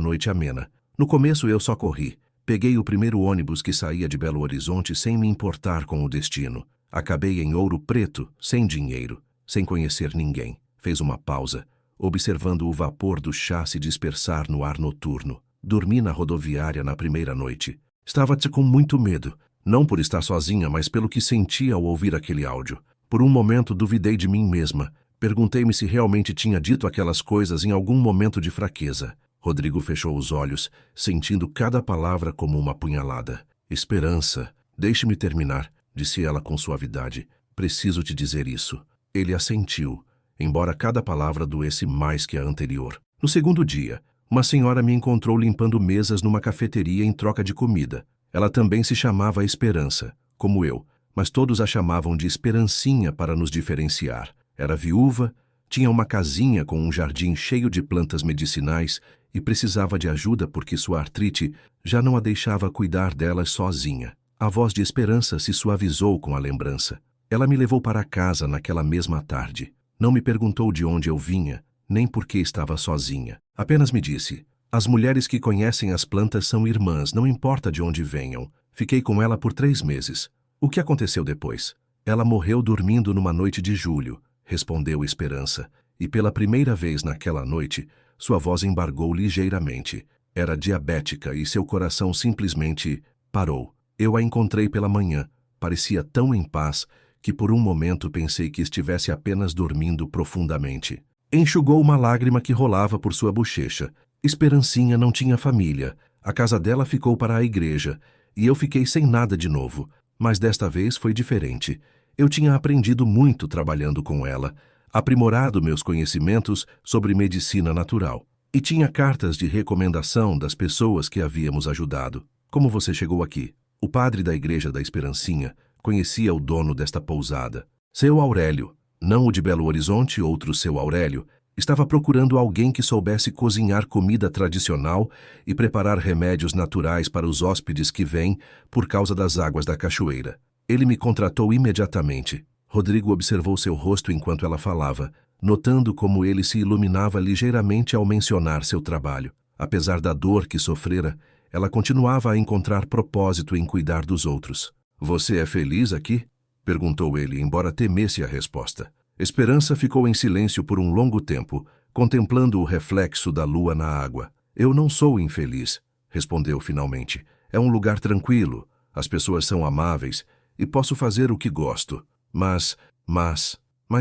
noite amena. No começo eu só corri. Peguei o primeiro ônibus que saía de Belo Horizonte sem me importar com o destino. Acabei em Ouro Preto, sem dinheiro, sem conhecer ninguém. Fez uma pausa, observando o vapor do chá se dispersar no ar noturno. Dormi na rodoviária na primeira noite. Estava com muito medo, não por estar sozinha, mas pelo que senti ao ouvir aquele áudio. Por um momento duvidei de mim mesma. Perguntei-me se realmente tinha dito aquelas coisas em algum momento de fraqueza. Rodrigo fechou os olhos, sentindo cada palavra como uma punhalada. Esperança, deixe-me terminar, disse ela com suavidade. Preciso te dizer isso. Ele assentiu, embora cada palavra doesse mais que a anterior. No segundo dia, uma senhora me encontrou limpando mesas numa cafeteria em troca de comida. Ela também se chamava Esperança, como eu, mas todos a chamavam de Esperancinha para nos diferenciar. Era viúva, tinha uma casinha com um jardim cheio de plantas medicinais e precisava de ajuda porque sua artrite já não a deixava cuidar delas sozinha. A voz de Esperança se suavizou com a lembrança. Ela me levou para casa naquela mesma tarde. Não me perguntou de onde eu vinha, nem por que estava sozinha. Apenas me disse: as mulheres que conhecem as plantas são irmãs, não importa de onde venham. Fiquei com ela por 3 meses. O que aconteceu depois? Ela morreu dormindo numa noite de julho, respondeu Esperança, e pela primeira vez naquela noite, sua voz embargou ligeiramente. Era diabética e seu coração simplesmente parou. Eu a encontrei pela manhã. Parecia tão em paz que por um momento pensei que estivesse apenas dormindo profundamente. Enxugou uma lágrima que rolava por sua bochecha. Esperancinha não tinha família. A casa dela ficou para a igreja, e eu fiquei sem nada de novo. Mas desta vez foi diferente. Eu tinha aprendido muito trabalhando com ela, aprimorado meus conhecimentos sobre medicina natural. E tinha cartas de recomendação das pessoas que havíamos ajudado. Como você chegou aqui? O padre da igreja da Esperancinha conhecia o dono desta pousada. Seu Aurélio, não o de Belo Horizonte, outro seu Aurélio, estava procurando alguém que soubesse cozinhar comida tradicional e preparar remédios naturais para os hóspedes que vêm por causa das águas da cachoeira. Ele me contratou imediatamente. Rodrigo observou seu rosto enquanto ela falava, notando como ele se iluminava ligeiramente ao mencionar seu trabalho. Apesar da dor que sofrera, ela continuava a encontrar propósito em cuidar dos outros. Você é feliz aqui? Perguntou ele, embora temesse a resposta. Esperança ficou em silêncio por um longo tempo, contemplando o reflexo da lua na água. Eu não sou infeliz, respondeu finalmente. É um lugar tranquilo, as pessoas são amáveis e posso fazer o que gosto. Mas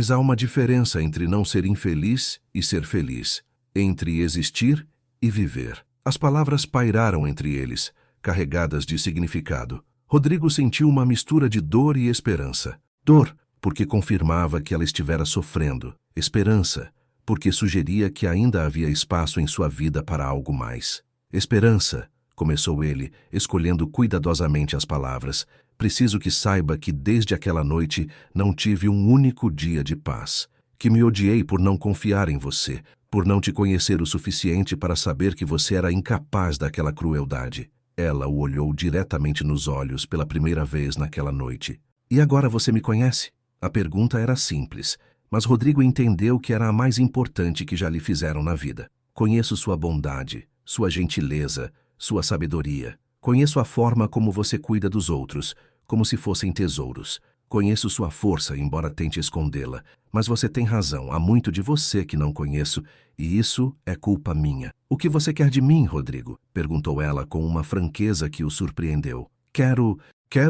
há uma diferença entre não ser infeliz e ser feliz, entre existir e viver. As palavras pairaram entre eles, carregadas de significado. Rodrigo sentiu uma mistura de dor e esperança. Dor, porque confirmava que ela estivera sofrendo. Esperança, porque sugeria que ainda havia espaço em sua vida para algo mais. Esperança, começou ele, escolhendo cuidadosamente as palavras. Preciso que saiba que desde aquela noite não tive um único dia de paz. Que me odiei por não confiar em você, por não te conhecer o suficiente para saber que você era incapaz daquela crueldade. Ela o olhou diretamente nos olhos pela primeira vez naquela noite. E agora você me conhece? A pergunta era simples, mas Rodrigo entendeu que era a mais importante que já lhe fizeram na vida. Conheço sua bondade, sua gentileza, sua sabedoria. Conheço a forma como você cuida dos outros, como se fossem tesouros. Conheço sua força, embora tente escondê-la. Mas você tem razão, há muito de você que não conheço, e isso é culpa minha. O que você quer de mim, Rodrigo? Perguntou ela com uma franqueza que o surpreendeu. Quero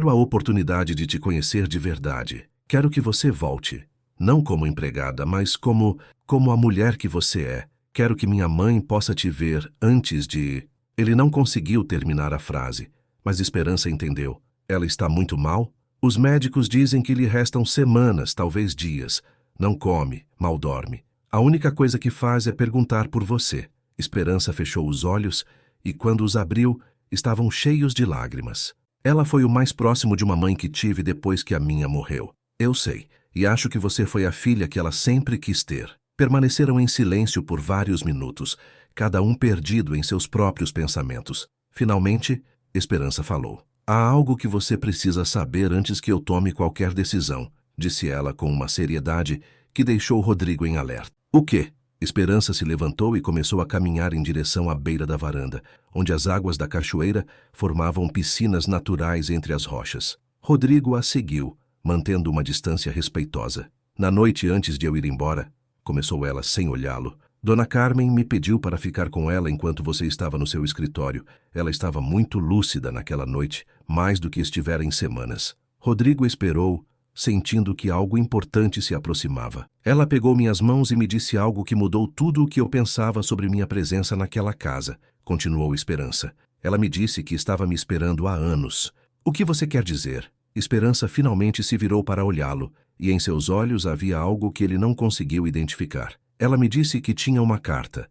a oportunidade de te conhecer de verdade. Quero que você volte. Não como empregada, mas como a mulher que você é. Quero que minha mãe possa te ver antes de... Ele não conseguiu terminar a frase, mas Esperança entendeu. Ela está muito mal? Os médicos dizem que lhe restam semanas, talvez dias. Não come, mal dorme. A única coisa que faz é perguntar por você. Esperança fechou os olhos e, quando os abriu, estavam cheios de lágrimas. Ela foi o mais próximo de uma mãe que tive depois que a minha morreu. Eu sei, e acho que você foi a filha que ela sempre quis ter. Permaneceram em silêncio por vários minutos, cada um perdido em seus próprios pensamentos. Finalmente, Esperança falou. Há algo que você precisa saber antes que eu tome qualquer decisão, disse ela com uma seriedade que deixou Rodrigo em alerta. O quê? Esperança se levantou e começou a caminhar em direção à beira da varanda, onde as águas da cachoeira formavam piscinas naturais entre as rochas. Rodrigo a seguiu, mantendo uma distância respeitosa. Na noite antes de eu ir embora, começou ela sem olhá-lo, Dona Carmen me pediu para ficar com ela enquanto você estava no seu escritório. Ela estava muito lúcida naquela noite, mais do que estivera em semanas. Rodrigo esperou, sentindo que algo importante se aproximava. Ela pegou minhas mãos e me disse algo que mudou tudo o que eu pensava sobre minha presença naquela casa, continuou Esperança. Ela me disse que estava me esperando há anos. O que você quer dizer? Esperança finalmente se virou para olhá-lo, e em seus olhos havia algo que ele não conseguiu identificar. Ela me disse que tinha uma carta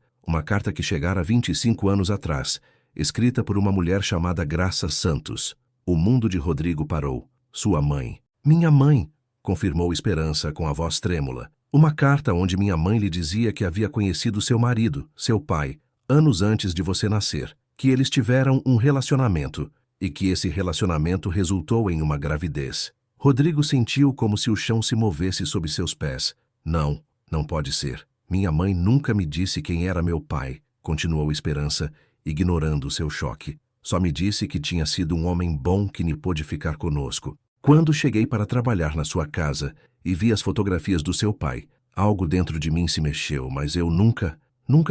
que chegara 25 anos atrás, escrita por uma mulher chamada Graça Santos. O mundo de Rodrigo parou. Sua mãe. Minha mãe, confirmou Esperança com a voz trêmula. Uma carta onde minha mãe lhe dizia que havia conhecido seu marido, seu pai, anos antes de você nascer, que eles tiveram um relacionamento e que esse relacionamento resultou em uma gravidez. Rodrigo sentiu como se o chão se movesse sob seus pés. Não, não pode ser. Minha mãe nunca me disse quem era meu pai, continuou Esperança, ignorando seu choque. Só me disse que tinha sido um homem bom que me pôde ficar conosco. Quando cheguei para trabalhar na sua casa e vi as fotografias do seu pai, algo dentro de mim se mexeu, mas eu nunca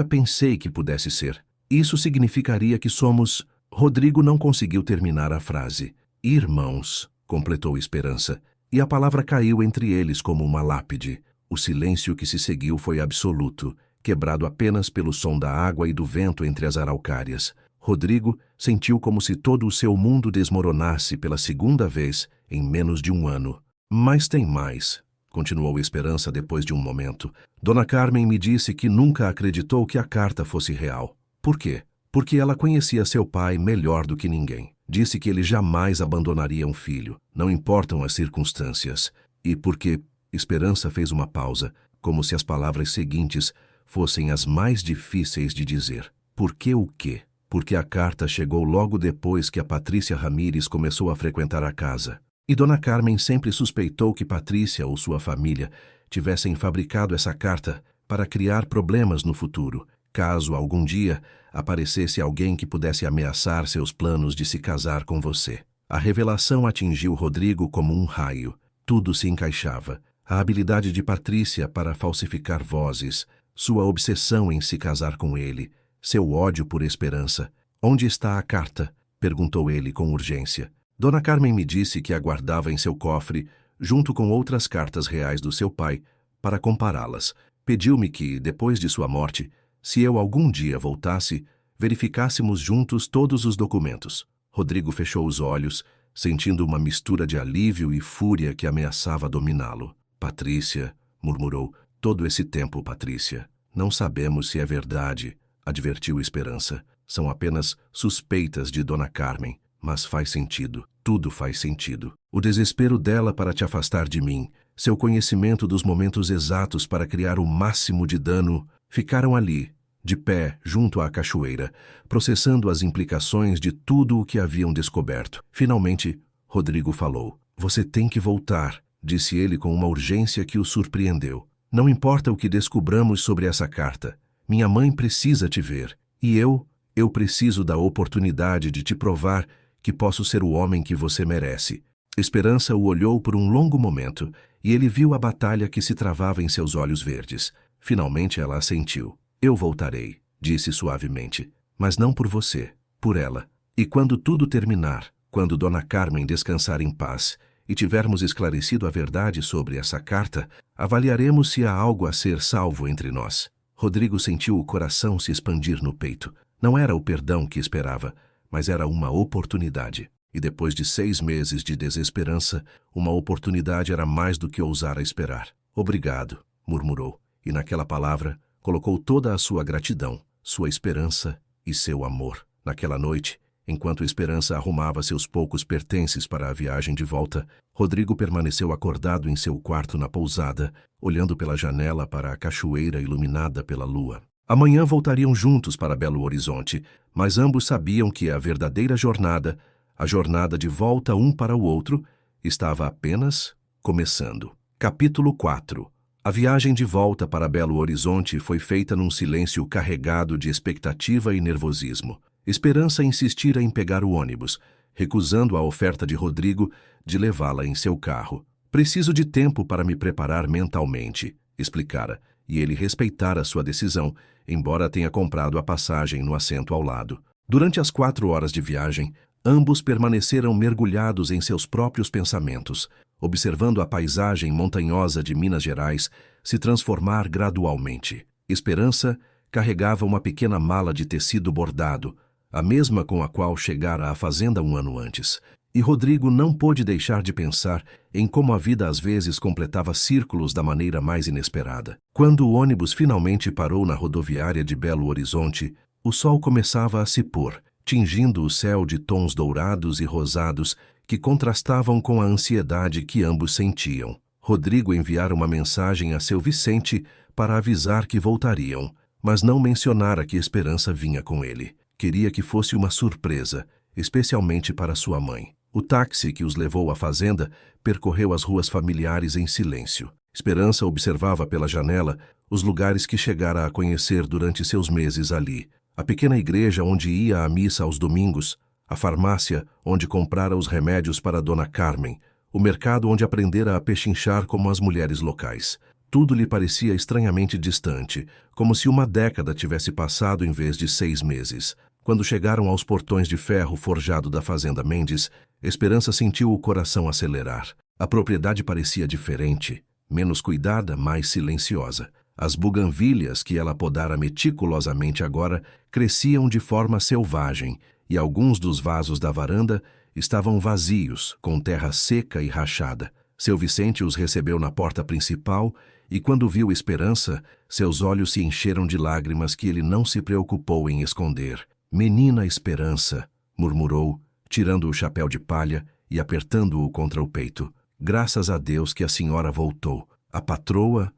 pensei que pudesse ser. Isso significaria que somos... Rodrigo não conseguiu terminar a frase. Irmãos, completou Esperança, e a palavra caiu entre eles como uma lápide. O silêncio que se seguiu foi absoluto, quebrado apenas pelo som da água e do vento entre as araucárias. Rodrigo sentiu como se todo o seu mundo desmoronasse pela segunda vez em menos de um ano. Mas tem mais, continuou Esperança depois de um momento. Dona Carmen me disse que nunca acreditou que a carta fosse real. Por quê? Porque ela conhecia seu pai melhor do que ninguém. Disse que ele jamais abandonaria um filho, não importam as circunstâncias. E porque... Esperança fez uma pausa, como se as palavras seguintes fossem as mais difíceis de dizer. Por que o quê? Porque a carta chegou logo depois que a Patrícia Ramírez começou a frequentar a casa. E Dona Carmen sempre suspeitou que Patrícia ou sua família tivessem fabricado essa carta para criar problemas no futuro, caso algum dia aparecesse alguém que pudesse ameaçar seus planos de se casar com você. A revelação atingiu Rodrigo como um raio. Tudo se encaixava. A habilidade de Patrícia para falsificar vozes, sua obsessão em se casar com ele, seu ódio por Esperança. Onde está a carta? Perguntou ele com urgência. Dona Carmen me disse que a guardava em seu cofre, junto com outras cartas reais do seu pai, para compará-las. Pediu-me que, depois de sua morte, se eu algum dia voltasse, verificássemos juntos todos os documentos. Rodrigo fechou os olhos, sentindo uma mistura de alívio e fúria que ameaçava dominá-lo. Patrícia, murmurou, todo esse tempo, Patrícia. Não sabemos se é verdade, advertiu Esperança. São apenas suspeitas de Dona Carmen, mas faz sentido, tudo faz sentido. O desespero dela para te afastar de mim, seu conhecimento dos momentos exatos para criar o máximo de dano, ficaram ali, de pé, junto à cachoeira, processando as implicações de tudo o que haviam descoberto. Finalmente, Rodrigo falou. Você tem que voltar, disse ele com uma urgência que o surpreendeu. Não importa o que descobramos sobre essa carta. Minha mãe precisa te ver. E eu preciso da oportunidade de te provar que posso ser o homem que você merece. Esperança o olhou por um longo momento e ele viu a batalha que se travava em seus olhos verdes. Finalmente ela assentiu. Eu voltarei, disse suavemente. Mas não por você, por ela. E quando tudo terminar, quando Dona Carmen descansar em paz, e tivermos esclarecido a verdade sobre essa carta, avaliaremos se há algo a ser salvo entre nós. Rodrigo sentiu o coração se expandir no peito. Não era o perdão que esperava, mas era uma oportunidade. E depois de 6 meses de desesperança, uma oportunidade era mais do que ousara esperar. Obrigado, murmurou, e naquela palavra colocou toda a sua gratidão, sua esperança e seu amor. Naquela noite, enquanto Esperança arrumava seus poucos pertences para a viagem de volta, Rodrigo permaneceu acordado em seu quarto na pousada, olhando pela janela para a cachoeira iluminada pela lua. Amanhã voltariam juntos para Belo Horizonte, mas ambos sabiam que a verdadeira jornada A jornada de volta um para o outro estava apenas começando. Capítulo 4. A viagem de volta para Belo Horizonte foi feita num silêncio carregado de expectativa e nervosismo. Esperança insistira em pegar o ônibus, recusando a oferta de Rodrigo de levá-la em seu carro. Preciso de tempo para me preparar mentalmente, explicara, e ele respeitara sua decisão, embora tenha comprado a passagem no assento ao lado. Durante as 4 horas de viagem, ambos permaneceram mergulhados em seus próprios pensamentos, observando a paisagem montanhosa de Minas Gerais se transformar gradualmente. Esperança carregava uma pequena mala de tecido bordado, a mesma com a qual chegara à fazenda um ano antes. E Rodrigo não pôde deixar de pensar em como a vida às vezes completava círculos da maneira mais inesperada. Quando o ônibus finalmente parou na rodoviária de Belo Horizonte, o sol começava a se pôr, tingindo o céu de tons dourados e rosados que contrastavam com a ansiedade que ambos sentiam. Rodrigo enviara uma mensagem a seu Vicente para avisar que voltariam, mas não mencionara que Esperança vinha com ele. Queria que fosse uma surpresa, especialmente para sua mãe. O táxi que os levou à fazenda percorreu as ruas familiares em silêncio. Esperança observava pela janela os lugares que chegara a conhecer durante seus meses ali. A pequena igreja onde ia à missa aos domingos, a farmácia onde comprara os remédios para Dona Carmen, o mercado onde aprendera a pechinchar como as mulheres locais. Tudo lhe parecia estranhamente distante, como se uma década tivesse passado em vez de 6 meses. Quando chegaram aos portões de ferro forjado da fazenda Mendes, Esperança sentiu o coração acelerar. A propriedade parecia diferente, menos cuidada, mais silenciosa. As buganvílias que ela podara meticulosamente agora cresciam de forma selvagem, e alguns dos vasos da varanda estavam vazios, com terra seca e rachada. Seu Vicente os recebeu na porta principal e, quando viu Esperança, seus olhos se encheram de lágrimas que ele não se preocupou em esconder. "Menina Esperança", murmurou, tirando o chapéu de palha e apertando-o contra o peito. "Graças a Deus que a senhora voltou. A patroa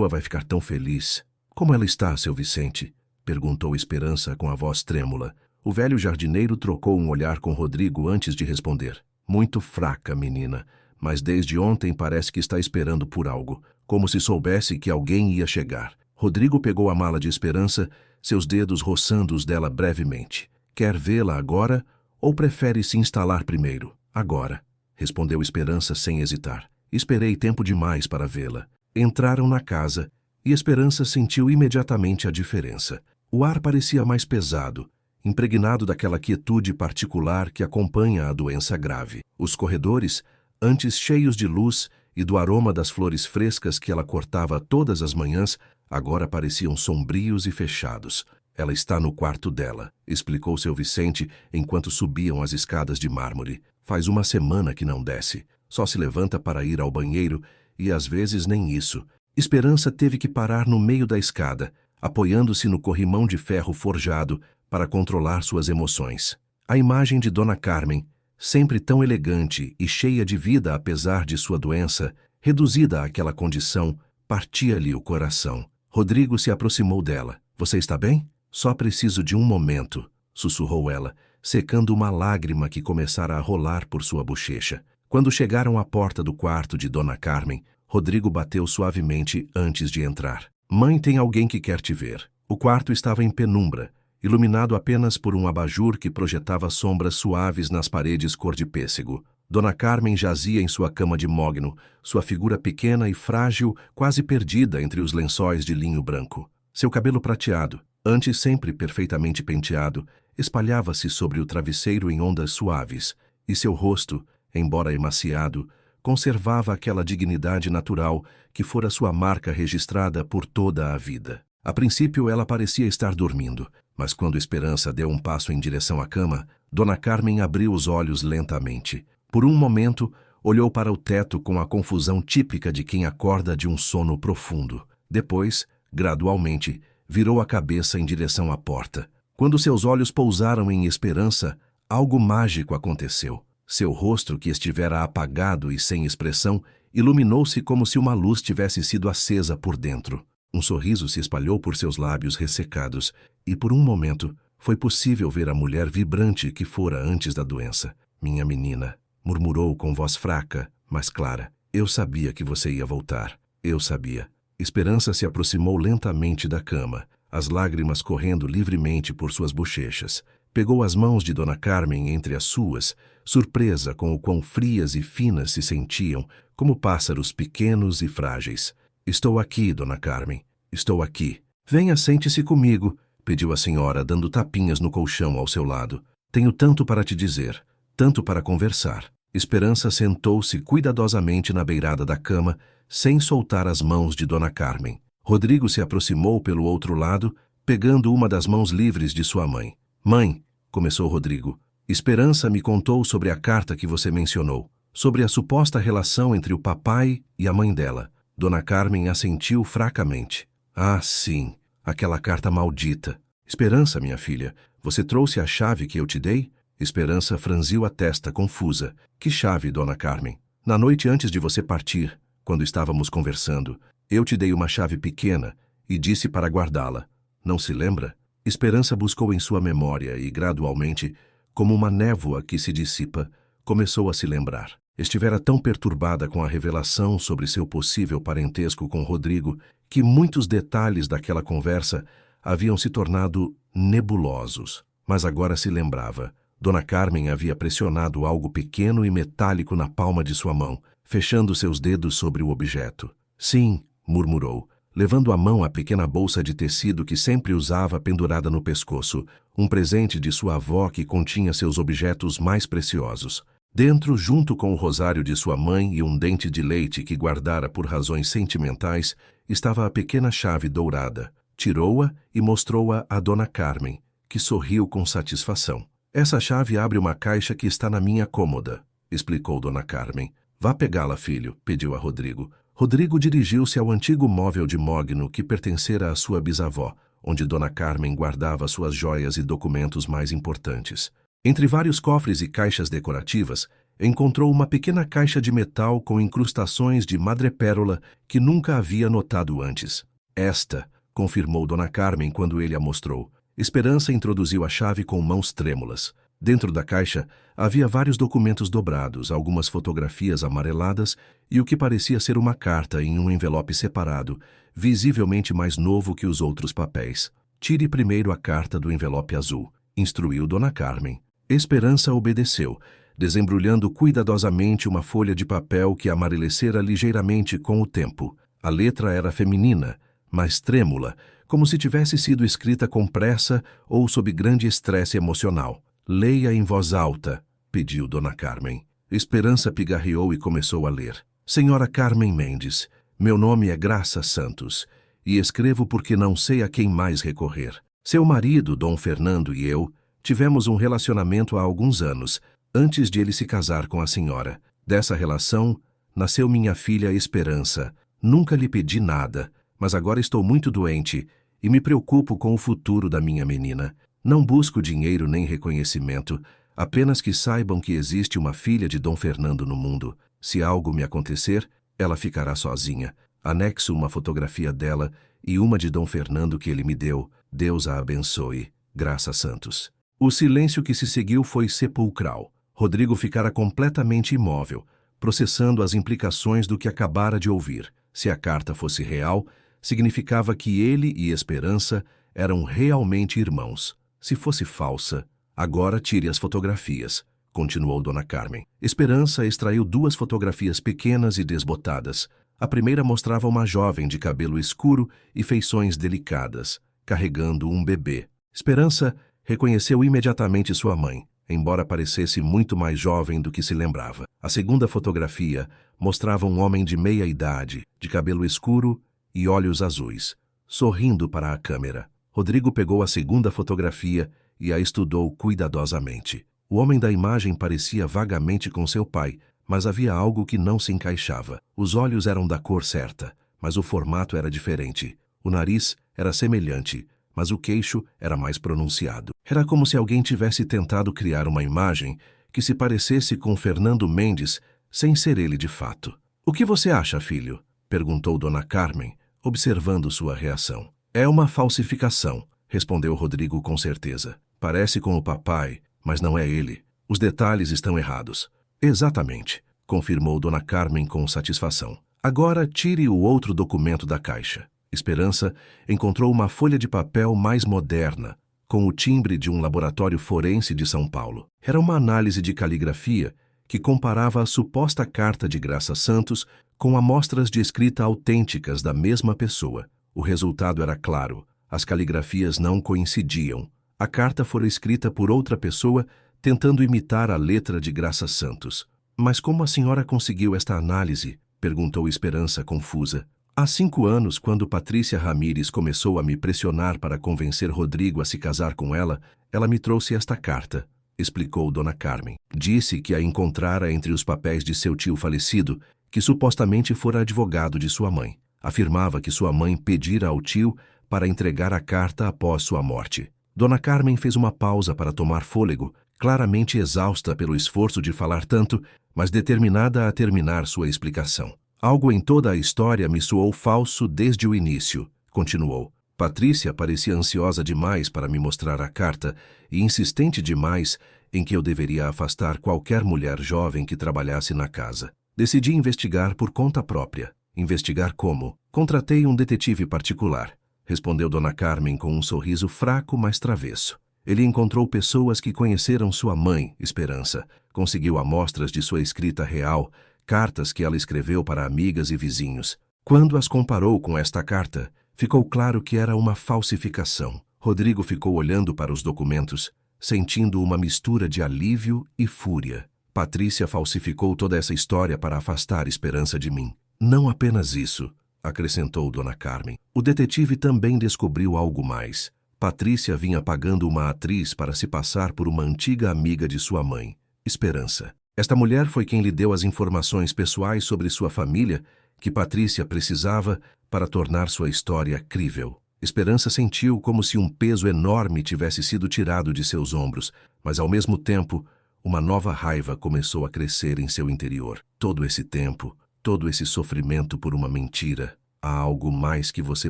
vai ficar tão feliz." "Como ela está, seu Vicente?" perguntou Esperança com a voz trêmula. O velho jardineiro trocou um olhar com Rodrigo antes de responder. "Muito fraca, menina, mas desde ontem parece que está esperando por algo, como se soubesse que alguém ia chegar." Rodrigo pegou a mala de Esperança, seus dedos roçando os dela brevemente. "Quer vê-la agora ou prefere se instalar primeiro?" "Agora", respondeu Esperança sem hesitar. "Esperei tempo demais para vê-la." Entraram na casa e Esperança sentiu imediatamente a diferença. O ar parecia mais pesado, impregnado daquela quietude particular que acompanha a doença grave. Os corredores, antes cheios de luz e do aroma das flores frescas que ela cortava todas as manhãs, agora pareciam sombrios e fechados. "Ela está no quarto dela", explicou seu Vicente enquanto subiam as escadas de mármore. "Faz uma semana que não desce. Só se levanta para ir ao banheiro e às vezes nem isso." Esperança teve que parar no meio da escada, apoiando-se no corrimão de ferro forjado para controlar suas emoções. A imagem de Dona Carmen, sempre tão elegante e cheia de vida apesar de sua doença, reduzida àquela condição, partia-lhe o coração. Rodrigo se aproximou dela. "Você está bem?" "Só preciso de um momento", sussurrou ela, secando uma lágrima que começara a rolar por sua bochecha. Quando chegaram à porta do quarto de Dona Carmen, Rodrigo bateu suavemente antes de entrar. "Mãe, tem alguém que quer te ver." O quarto estava em penumbra, iluminado apenas por um abajur que projetava sombras suaves nas paredes cor de pêssego. Dona Carmen jazia em sua cama de mogno, sua figura pequena e frágil, quase perdida entre os lençóis de linho branco. Seu cabelo prateado, antes sempre perfeitamente penteado, espalhava-se sobre o travesseiro em ondas suaves, e seu rosto, embora emaciado, conservava aquela dignidade natural que fora sua marca registrada por toda a vida. A princípio ela parecia estar dormindo, mas quando Esperança deu um passo em direção à cama, Dona Carmen abriu os olhos lentamente. Por um momento, olhou para o teto com a confusão típica de quem acorda de um sono profundo. Depois, gradualmente, virou a cabeça em direção à porta. Quando seus olhos pousaram em Esperança, algo mágico aconteceu. Seu rosto, que estivera apagado e sem expressão, iluminou-se como se uma luz tivesse sido acesa por dentro. Um sorriso se espalhou por seus lábios ressecados, e por um momento foi possível ver a mulher vibrante que fora antes da doença. minha menina, murmurou com voz fraca, mas clara. Eu sabia que você ia voltar. Eu sabia. Esperança se aproximou lentamente da cama, as lágrimas correndo livremente por suas bochechas. Pegou as mãos de Dona Carmen entre as suas, surpresa com o quão frias e finas se sentiam, como pássaros pequenos e frágeis. Estou aqui, Dona Carmen. Estou aqui. Venha, sente-se comigo, pediu a senhora, dando tapinhas no colchão ao seu lado. Tenho tanto para te dizer, tanto para conversar. Esperança sentou-se cuidadosamente na beirada da cama, sem soltar as mãos de Dona Carmen. Rodrigo se aproximou pelo outro lado, pegando uma das mãos livres de sua mãe. Mãe, começou Rodrigo, Esperança me contou sobre a carta que você mencionou, sobre a suposta relação entre o papai e a mãe dela. Dona Carmen assentiu fracamente. Ah, sim, aquela carta maldita. Esperança, minha filha, você trouxe a chave que eu te dei? Esperança franziu a testa confusa. Que chave, Dona Carmen? Na noite antes de você partir, quando estávamos conversando, eu te dei uma chave pequena e disse para guardá-la. Não se lembra? Esperança buscou em sua memória e, gradualmente, como uma névoa que se dissipa, começou a se lembrar. Estivera tão perturbada com a revelação sobre seu possível parentesco com Rodrigo que muitos detalhes daquela conversa haviam se tornado nebulosos. Mas agora se lembrava. Dona Carmen havia pressionado algo pequeno e metálico na palma de sua mão, fechando seus dedos sobre o objeto. Sim, murmurou, levando à mão a pequena bolsa de tecido que sempre usava pendurada no pescoço, um presente de sua avó que continha seus objetos mais preciosos. Dentro, junto com o rosário de sua mãe e um dente de leite que guardara por razões sentimentais, estava a pequena chave dourada. Tirou-a e mostrou-a a Dona Carmen, que sorriu com satisfação. Essa chave abre uma caixa que está na minha cômoda, explicou Dona Carmen. Vá pegá-la, filho, pediu a Rodrigo. Rodrigo dirigiu-se ao antigo móvel de mogno que pertencera à sua bisavó, onde Dona Carmen guardava suas joias e documentos mais importantes. Entre vários cofres e caixas decorativas, encontrou uma pequena caixa de metal com incrustações de madrepérola que nunca havia notado antes. Esta, confirmou Dona Carmen quando ele a mostrou. Esperança introduziu a chave com mãos trêmulas. Dentro da caixa havia vários documentos dobrados, algumas fotografias amareladas e o que parecia ser uma carta em um envelope separado, visivelmente mais novo que os outros papéis. Tire primeiro a carta do envelope azul, instruiu Dona Carmen. Esperança obedeceu, desembrulhando cuidadosamente uma folha de papel que amarelecera ligeiramente com o tempo. A letra era feminina, mas trêmula, como se tivesse sido escrita com pressa ou sob grande estresse emocional. Leia em voz alta, pediu Dona Carmen. Esperança pigarreou e começou a ler. Senhora Carmen Mendes, meu nome é Graça Santos, e escrevo porque não sei a quem mais recorrer. Seu marido, Dom Fernando, e eu tivemos um relacionamento há alguns anos, antes de ele se casar com a senhora. Dessa relação, nasceu minha filha Esperança. Nunca lhe pedi nada, mas agora estou muito doente e me preocupo com o futuro da minha menina. Não busco dinheiro nem reconhecimento, apenas que saibam que existe uma filha de Dom Fernando no mundo. Se algo me acontecer, ela ficará sozinha. Anexo uma fotografia dela e uma de Dom Fernando que ele me deu. Deus a abençoe. Graça Santos. O silêncio que se seguiu foi sepulcral. Rodrigo ficara completamente imóvel, processando as implicações do que acabara de ouvir. Se a carta fosse real, significava que ele e Esperança eram realmente irmãos. Se fosse falsa, agora tire as fotografias, continuou Dona Carmen. Esperança extraiu 2 fotografias pequenas e desbotadas. A primeira mostrava uma jovem de cabelo escuro e feições delicadas, carregando um bebê. Esperança reconheceu imediatamente sua mãe, embora parecesse muito mais jovem do que se lembrava. A segunda fotografia mostrava um homem de meia idade, de cabelo escuro e olhos azuis, sorrindo para a câmera. Rodrigo pegou a segunda fotografia e a estudou cuidadosamente. O homem da imagem parecia vagamente com seu pai, mas havia algo que não se encaixava. Os olhos eram da cor certa, mas o formato era diferente. O nariz era semelhante, mas o queixo era mais pronunciado. Era como se alguém tivesse tentado criar uma imagem que se parecesse com Fernando Mendes, sem ser ele de fato. "O que você acha, filho?" perguntou Dona Carmen, observando sua reação. "É uma falsificação", respondeu Rodrigo com certeza. "Parece com o papai, mas não é ele. Os detalhes estão errados. Exatamente, confirmou Dona Carmen com satisfação. Agora tire o outro documento da caixa. Esperança encontrou uma folha de papel mais moderna, com o timbre de um laboratório forense de São Paulo. Era uma análise de caligrafia que comparava a suposta carta de Graça Santos com amostras de escrita autênticas da mesma pessoa. O resultado era claro. As caligrafias não coincidiam. A carta fora escrita por outra pessoa, tentando imitar a letra de Graça Santos. Mas como a senhora conseguiu esta análise? Perguntou Esperança, confusa. Há 5 anos, quando Patrícia Ramírez começou a me pressionar para convencer Rodrigo a se casar com ela, ela me trouxe esta carta, explicou Dona Carmen. Disse que a encontrara entre os papéis de seu tio falecido, que supostamente fora advogado de sua mãe. Afirmava que sua mãe pedira ao tio para entregar a carta após sua morte. Dona Carmen fez uma pausa para tomar fôlego, claramente exausta pelo esforço de falar tanto, mas determinada a terminar sua explicação. Algo em toda a história me soou falso desde o início, continuou. Patrícia parecia ansiosa demais para me mostrar a carta e insistente demais em que eu deveria afastar qualquer mulher jovem que trabalhasse na casa. Decidi investigar por conta própria. Investigar como? Contratei um detetive particular, respondeu Dona Carmen com um sorriso fraco, mas travesso. Ele encontrou pessoas que conheceram sua mãe, Esperança, conseguiu amostras de sua escrita real, cartas que ela escreveu para amigas e vizinhos. Quando as comparou com esta carta, ficou claro que era uma falsificação. Rodrigo ficou olhando para os documentos, sentindo uma mistura de alívio e fúria. Patrícia falsificou toda essa história para afastar Esperança de mim. Não apenas isso, acrescentou Dona Carmen. O detetive também descobriu algo mais. Patrícia vinha pagando uma atriz para se passar por uma antiga amiga de sua mãe, Esperança. Esta mulher foi quem lhe deu as informações pessoais sobre sua família que Patrícia precisava para tornar sua história crível. Esperança sentiu como se um peso enorme tivesse sido tirado de seus ombros, mas ao mesmo tempo, uma nova raiva começou a crescer em seu interior. Todo esse tempo, todo esse sofrimento por uma mentira. Há algo mais que você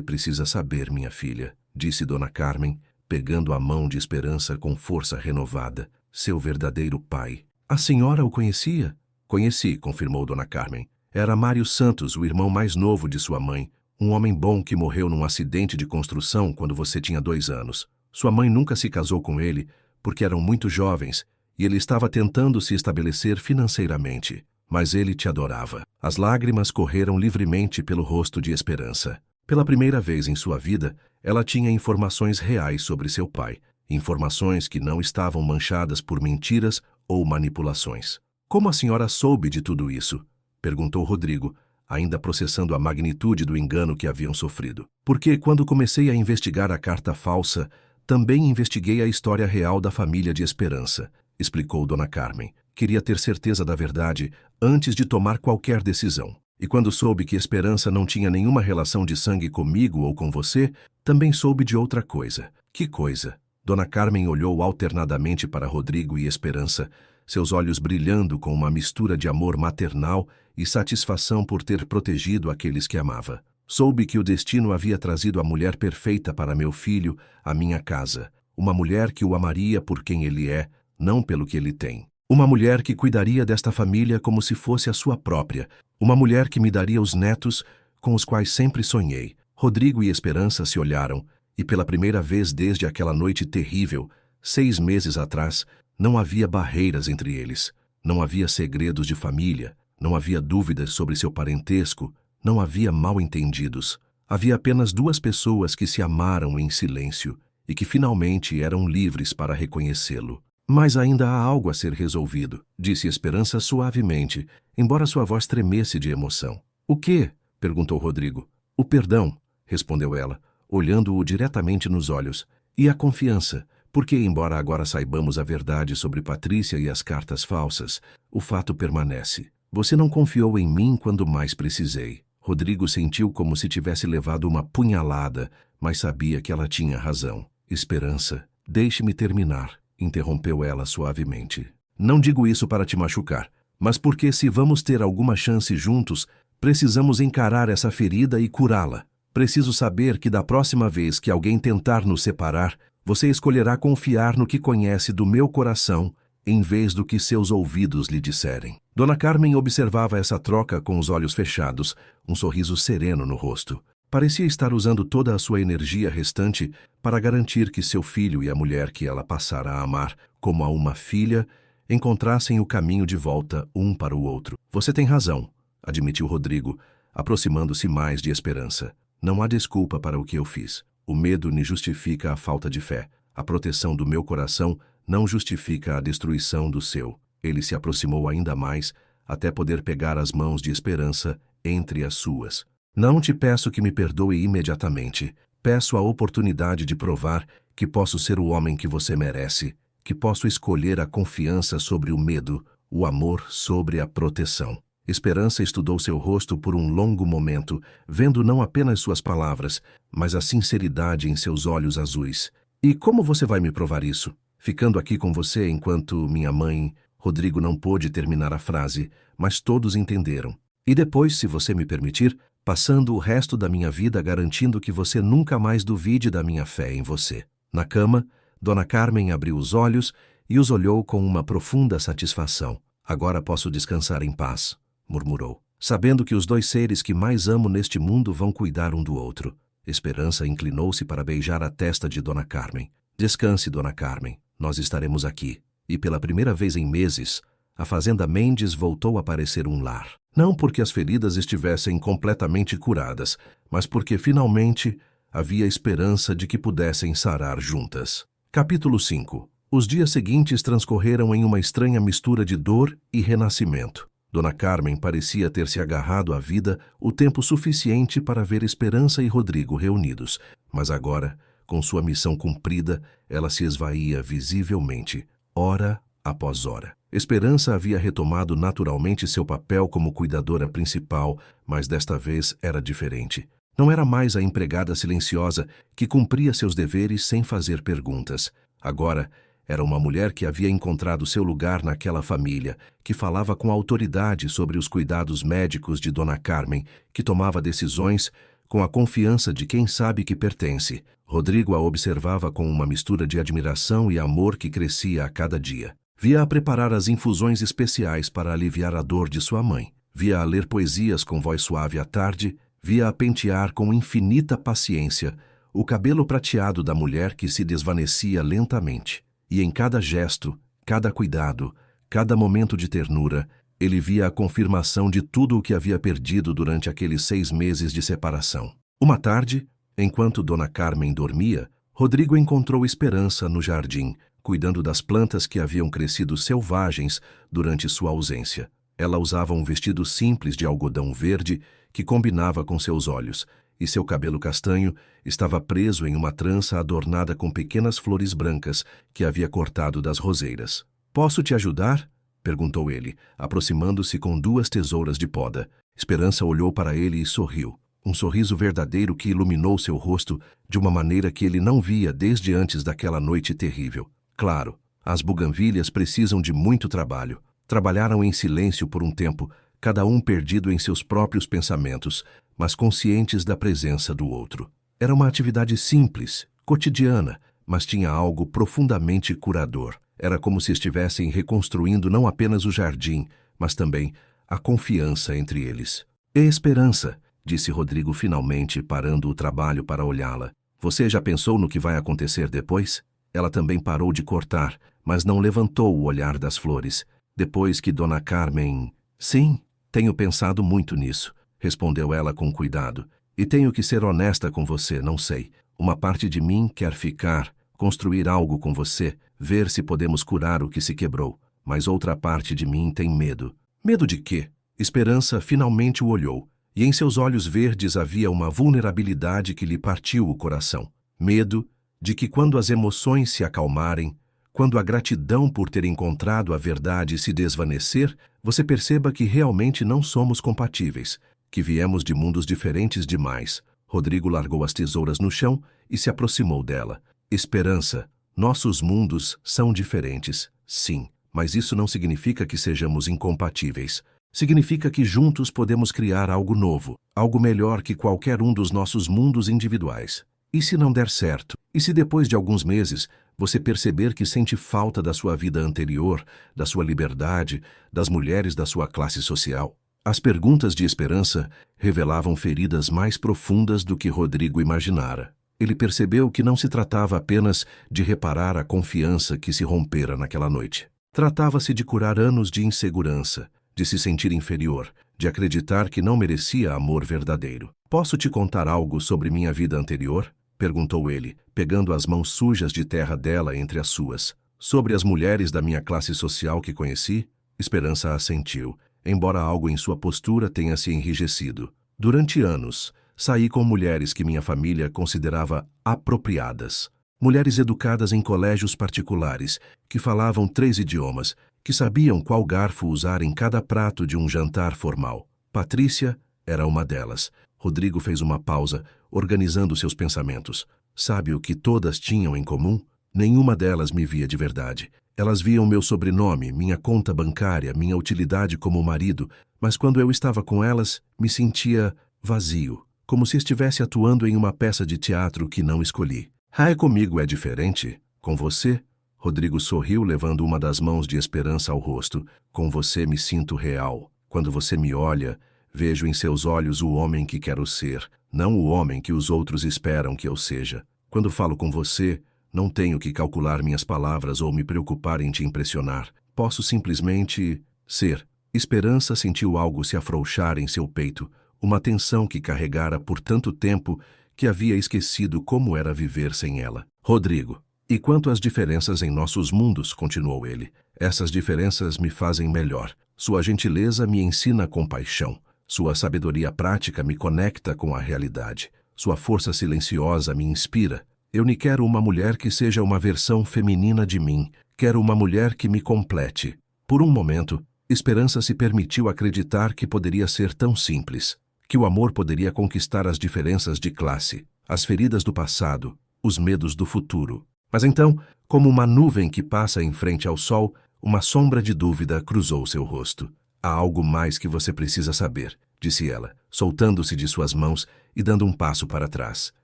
precisa saber, minha filha, disse Dona Carmen, pegando a mão de Esperança com força renovada. Seu verdadeiro pai. A senhora o conhecia? Conheci, confirmou Dona Carmen. Era Mário Santos, o irmão mais novo de sua mãe, um homem bom que morreu num acidente de construção quando você tinha 2 anos. Sua mãe nunca se casou com ele porque eram muito jovens e ele estava tentando se estabelecer financeiramente. Mas ele te adorava. As lágrimas correram livremente pelo rosto de Esperança. Pela primeira vez em sua vida, ela tinha informações reais sobre seu pai, informações que não estavam manchadas por mentiras ou manipulações. Como a senhora soube de tudo isso? Perguntou Rodrigo, ainda processando a magnitude do engano que haviam sofrido. Porque quando comecei a investigar a carta falsa, também investiguei a história real da família de Esperança, explicou Dona Carmen. Queria ter certeza da verdade antes de tomar qualquer decisão. E quando soube que Esperança não tinha nenhuma relação de sangue comigo ou com você, também soube de outra coisa. Que coisa? Dona Carmen olhou alternadamente para Rodrigo e Esperança, seus olhos brilhando com uma mistura de amor maternal e satisfação por ter protegido aqueles que amava. Soube que o destino havia trazido a mulher perfeita para meu filho, à minha casa. Uma mulher que o amaria por quem ele é, não pelo que ele tem. Uma mulher que cuidaria desta família como se fosse a sua própria. Uma mulher que me daria os netos com os quais sempre sonhei. Rodrigo e Esperança se olharam, e pela primeira vez desde aquela noite terrível, 6 meses atrás, não havia barreiras entre eles. Não havia segredos de família, não havia dúvidas sobre seu parentesco, não havia mal-entendidos. Havia apenas 2 pessoas que se amaram em silêncio e que finalmente eram livres para reconhecê-lo. Mas ainda há algo a ser resolvido, disse Esperança suavemente, embora sua voz tremesse de emoção. O quê? Perguntou Rodrigo. O perdão, respondeu ela, olhando-o diretamente nos olhos. E a confiança, porque embora agora saibamos a verdade sobre Patrícia e as cartas falsas, o fato permanece. Você não confiou em mim quando mais precisei. Rodrigo sentiu como se tivesse levado uma punhalada, mas sabia que ela tinha razão. Esperança, deixe-me terminar, interrompeu ela suavemente. Não digo isso para te machucar, mas porque se vamos ter alguma chance juntos, precisamos encarar essa ferida e curá-la. Preciso saber que da próxima vez que alguém tentar nos separar, você escolherá confiar no que conhece do meu coração em vez do que seus ouvidos lhe disserem. Dona Carmen observava essa troca com os olhos fechados, um sorriso sereno no rosto. Parecia estar usando toda a sua energia restante para garantir que seu filho e a mulher que ela passara a amar como a uma filha encontrassem o caminho de volta um para o outro. Você tem razão, admitiu Rodrigo, aproximando-se mais de Esperança. Não há desculpa para o que eu fiz. O medo me justifica a falta de fé. A proteção do meu coração não justifica a destruição do seu. Ele se aproximou ainda mais, até poder pegar as mãos de Esperança entre as suas. Não te peço que me perdoe imediatamente. Peço a oportunidade de provar que posso ser o homem que você merece, que posso escolher a confiança sobre o medo, o amor sobre a proteção. Esperança estudou seu rosto por um longo momento, vendo não apenas suas palavras, mas a sinceridade em seus olhos azuis. E como você vai me provar isso? Ficando aqui com você enquanto minha mãe... Rodrigo não pôde terminar a frase, mas todos entenderam. E depois, se você me permitir, passando o resto da minha vida garantindo que você nunca mais duvide da minha fé em você. Na cama, Dona Carmen abriu os olhos e os olhou com uma profunda satisfação. Agora posso descansar em paz, murmurou, sabendo que os dois seres que mais amo neste mundo vão cuidar um do outro. Esperança inclinou-se para beijar a testa de Dona Carmen. Descanse, Dona Carmen, nós estaremos aqui. E pela primeira vez em meses, a fazenda Mendes voltou a parecer um lar. Não porque as feridas estivessem completamente curadas, mas porque finalmente havia esperança de que pudessem sarar juntas. Capítulo 5. Os dias seguintes transcorreram em uma estranha mistura de dor e renascimento. Dona Carmen parecia ter se agarrado à vida o tempo suficiente para ver Esperança e Rodrigo reunidos, mas agora, com sua missão cumprida, ela se esvaía visivelmente, hora após hora. Esperança havia retomado naturalmente seu papel como cuidadora principal, mas desta vez era diferente. Não era mais a empregada silenciosa que cumpria seus deveres sem fazer perguntas. Agora, era uma mulher que havia encontrado seu lugar naquela família, que falava com autoridade sobre os cuidados médicos de Dona Carmen, que tomava decisões com a confiança de quem sabe que pertence. Rodrigo a observava com uma mistura de admiração e amor que crescia a cada dia. Via-a preparar as infusões especiais para aliviar a dor de sua mãe. Via-a ler poesias com voz suave à tarde. Via-a pentear com infinita paciência o cabelo prateado da mulher que se desvanecia lentamente. E em cada gesto, cada cuidado, cada momento de ternura, ele via a confirmação de tudo o que havia perdido durante aqueles 6 meses de separação. Uma tarde, enquanto Dona Carmen dormia, Rodrigo encontrou Esperança no jardim, cuidando das plantas que haviam crescido selvagens durante sua ausência. Ela usava um vestido simples de algodão verde que combinava com seus olhos, e seu cabelo castanho estava preso em uma trança adornada com pequenas flores brancas que havia cortado das roseiras. "Posso te ajudar?" perguntou ele, aproximando-se com 2 tesouras de poda. Esperança olhou para ele e sorriu. Um sorriso verdadeiro que iluminou seu rosto de uma maneira que ele não via desde antes daquela noite terrível. Claro, as buganvílias precisam de muito trabalho. Trabalharam em silêncio por um tempo, cada um perdido em seus próprios pensamentos, mas conscientes da presença do outro. Era uma atividade simples, cotidiana, mas tinha algo profundamente curador. Era como se estivessem reconstruindo não apenas o jardim, mas também a confiança entre eles. "E Esperança", disse Rodrigo finalmente, parando o trabalho para olhá-la. "Você já pensou no que vai acontecer depois?" Ela também parou de cortar, mas não levantou o olhar das flores. Depois que Dona Carmen... "Sim, tenho pensado muito nisso", respondeu ela com cuidado. "E tenho que ser honesta com você, não sei. Uma parte de mim quer ficar, construir algo com você, ver se podemos curar o que se quebrou. Mas outra parte de mim tem medo." "Medo de quê?" Esperança finalmente o olhou, e em seus olhos verdes havia uma vulnerabilidade que lhe partiu o coração. Medo de que quando as emoções se acalmarem, quando a gratidão por ter encontrado a verdade se desvanecer, você perceba que realmente não somos compatíveis, que viemos de mundos diferentes demais. Rodrigo largou as tesouras no chão e se aproximou dela. "Esperança, nossos mundos são diferentes, sim, mas isso não significa que sejamos incompatíveis. Significa que juntos podemos criar algo novo, algo melhor que qualquer um dos nossos mundos individuais. E se não der certo? E se depois de alguns meses você perceber que sente falta da sua vida anterior, da sua liberdade, das mulheres da sua classe social. As perguntas de Esperança revelavam feridas mais profundas do que Rodrigo imaginara. Ele percebeu que não se tratava apenas de reparar a confiança que se rompera naquela noite. Tratava-se de curar anos de insegurança, de se sentir inferior, de acreditar que não merecia amor verdadeiro. Posso te contar algo sobre minha vida anterior? Perguntou ele, pegando as mãos sujas de terra dela entre as suas. Sobre as mulheres da minha classe social que conheci? Esperança assentiu, embora algo em sua postura tenha se enrijecido. Durante anos, saí com mulheres que minha família considerava apropriadas. Mulheres educadas em colégios particulares, que falavam 3 idiomas, que sabiam qual garfo usar em cada prato de um jantar formal. Patrícia era uma delas. Rodrigo fez uma pausa, organizando seus pensamentos. Sabe o que todas tinham em comum? Nenhuma delas me via de verdade. Elas viam meu sobrenome, minha conta bancária, minha utilidade como marido, mas quando eu estava com elas, me sentia vazio, como se estivesse atuando em uma peça de teatro que não escolhi. Comigo é diferente? Com você? Rodrigo sorriu, levando uma das mãos de Esperança ao rosto. Com você me sinto real. Quando você me olha, vejo em seus olhos o homem que quero ser, não o homem que os outros esperam que eu seja. Quando falo com você, não tenho que calcular minhas palavras ou me preocupar em te impressionar. Posso simplesmente ser. Esperança sentiu algo se afrouxar em seu peito, uma tensão que carregara por tanto tempo que havia esquecido como era viver sem ela. Rodrigo. E quanto às diferenças em nossos mundos, continuou ele, essas diferenças me fazem melhor. Sua gentileza me ensina compaixão. Sua sabedoria prática me conecta com a realidade. Sua força silenciosa me inspira. Eu nem quero uma mulher que seja uma versão feminina de mim. Quero uma mulher que me complete. Por um momento, Esperança se permitiu acreditar que poderia ser tão simples, que o amor poderia conquistar as diferenças de classe, as feridas do passado, os medos do futuro. Mas então, como uma nuvem que passa em frente ao sol, uma sombra de dúvida cruzou seu rosto. Há algo mais que você precisa saber, disse ela, soltando-se de suas mãos e dando um passo para trás.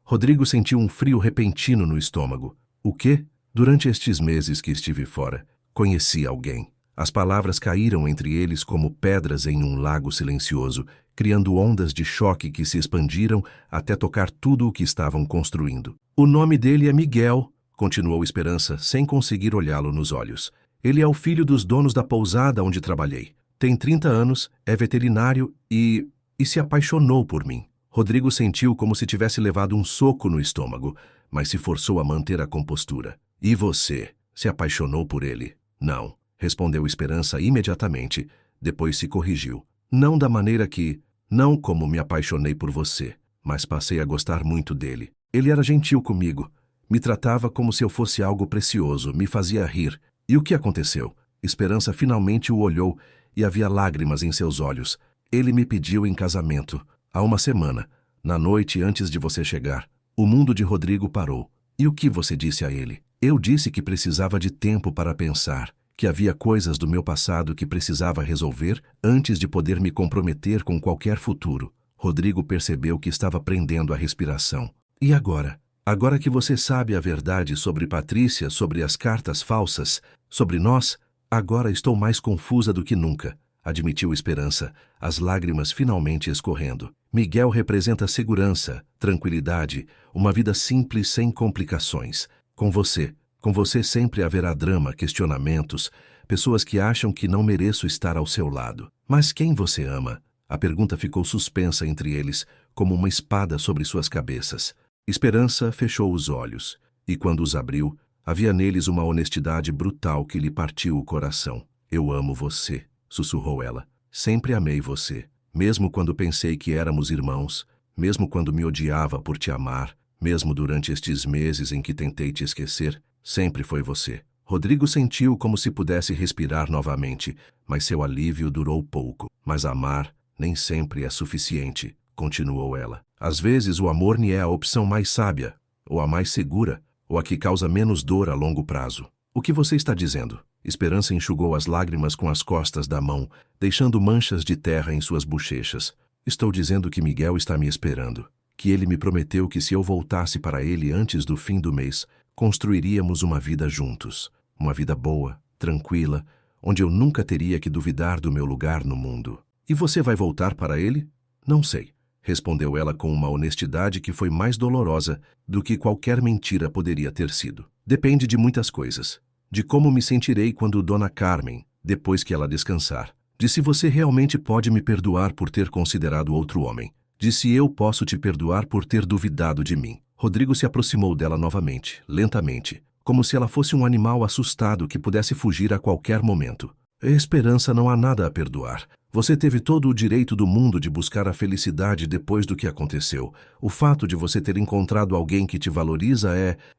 Rodrigo sentiu um frio repentino no estômago. O quê? Durante estes meses que estive fora, conheci alguém. As palavras caíram entre eles como pedras em um lago silencioso, criando ondas de choque que se expandiram até tocar tudo o que estavam construindo. O nome dele é Miguel, continuou Esperança, sem conseguir olhá-lo nos olhos. Ele é o filho dos donos da pousada onde trabalhei. Tem 30 anos, é veterinário e se apaixonou por mim. Rodrigo sentiu como se tivesse levado um soco no estômago, mas se forçou a manter a compostura. E você, se apaixonou por ele? Não, respondeu Esperança imediatamente, depois se corrigiu. Não da maneira que, não como me apaixonei por você, mas passei a gostar muito dele. Ele era gentil comigo, me tratava como se eu fosse algo precioso, me fazia rir. E o que aconteceu? Esperança finalmente o olhou e havia lágrimas em seus olhos. Ele me pediu em casamento. Há uma semana, na noite antes de você chegar, o mundo de Rodrigo parou. E o que você disse a ele? Eu disse que precisava de tempo para pensar, que havia coisas do meu passado que precisava resolver antes de poder me comprometer com qualquer futuro. Rodrigo percebeu que estava prendendo a respiração. E agora? Agora que você sabe a verdade sobre Patrícia, sobre as cartas falsas, sobre nós, agora estou mais confusa do que nunca, admitiu Esperança, as lágrimas finalmente escorrendo. Miguel representa segurança, tranquilidade, uma vida simples sem complicações. Com você sempre haverá drama, questionamentos, pessoas que acham que não mereço estar ao seu lado. Mas quem você ama? A pergunta ficou suspensa entre eles, como uma espada sobre suas cabeças. Esperança fechou os olhos, e quando os abriu, havia neles uma honestidade brutal que lhe partiu o coração. Eu amo você, sussurrou ela. Sempre amei você. Mesmo quando pensei que éramos irmãos, mesmo quando me odiava por te amar, mesmo durante estes meses em que tentei te esquecer, sempre foi você. Rodrigo sentiu como se pudesse respirar novamente, mas seu alívio durou pouco. Mas amar nem sempre é suficiente, continuou ela. Às vezes o amor nem é a opção mais sábia, ou a mais segura, ou a que causa menos dor a longo prazo. O que você está dizendo? Esperança enxugou as lágrimas com as costas da mão, deixando manchas de terra em suas bochechas. Estou dizendo que Miguel está me esperando, que ele me prometeu que se eu voltasse para ele antes do fim do mês, construiríamos uma vida juntos. Uma vida boa, tranquila, onde eu nunca teria que duvidar do meu lugar no mundo. E você vai voltar para ele? Não sei, respondeu ela com uma honestidade que foi mais dolorosa do que qualquer mentira poderia ter sido. Depende de muitas coisas. De como me sentirei quando Dona Carmen, depois que ela descansar. De se você realmente pode me perdoar por ter considerado outro homem. De se eu posso te perdoar por ter duvidado de mim. Rodrigo se aproximou dela novamente, lentamente, como se ela fosse um animal assustado que pudesse fugir a qualquer momento. Esperança, não há nada a perdoar. Você teve todo o direito do mundo de buscar a felicidade depois do que aconteceu. O fato de você ter encontrado alguém que te valoriza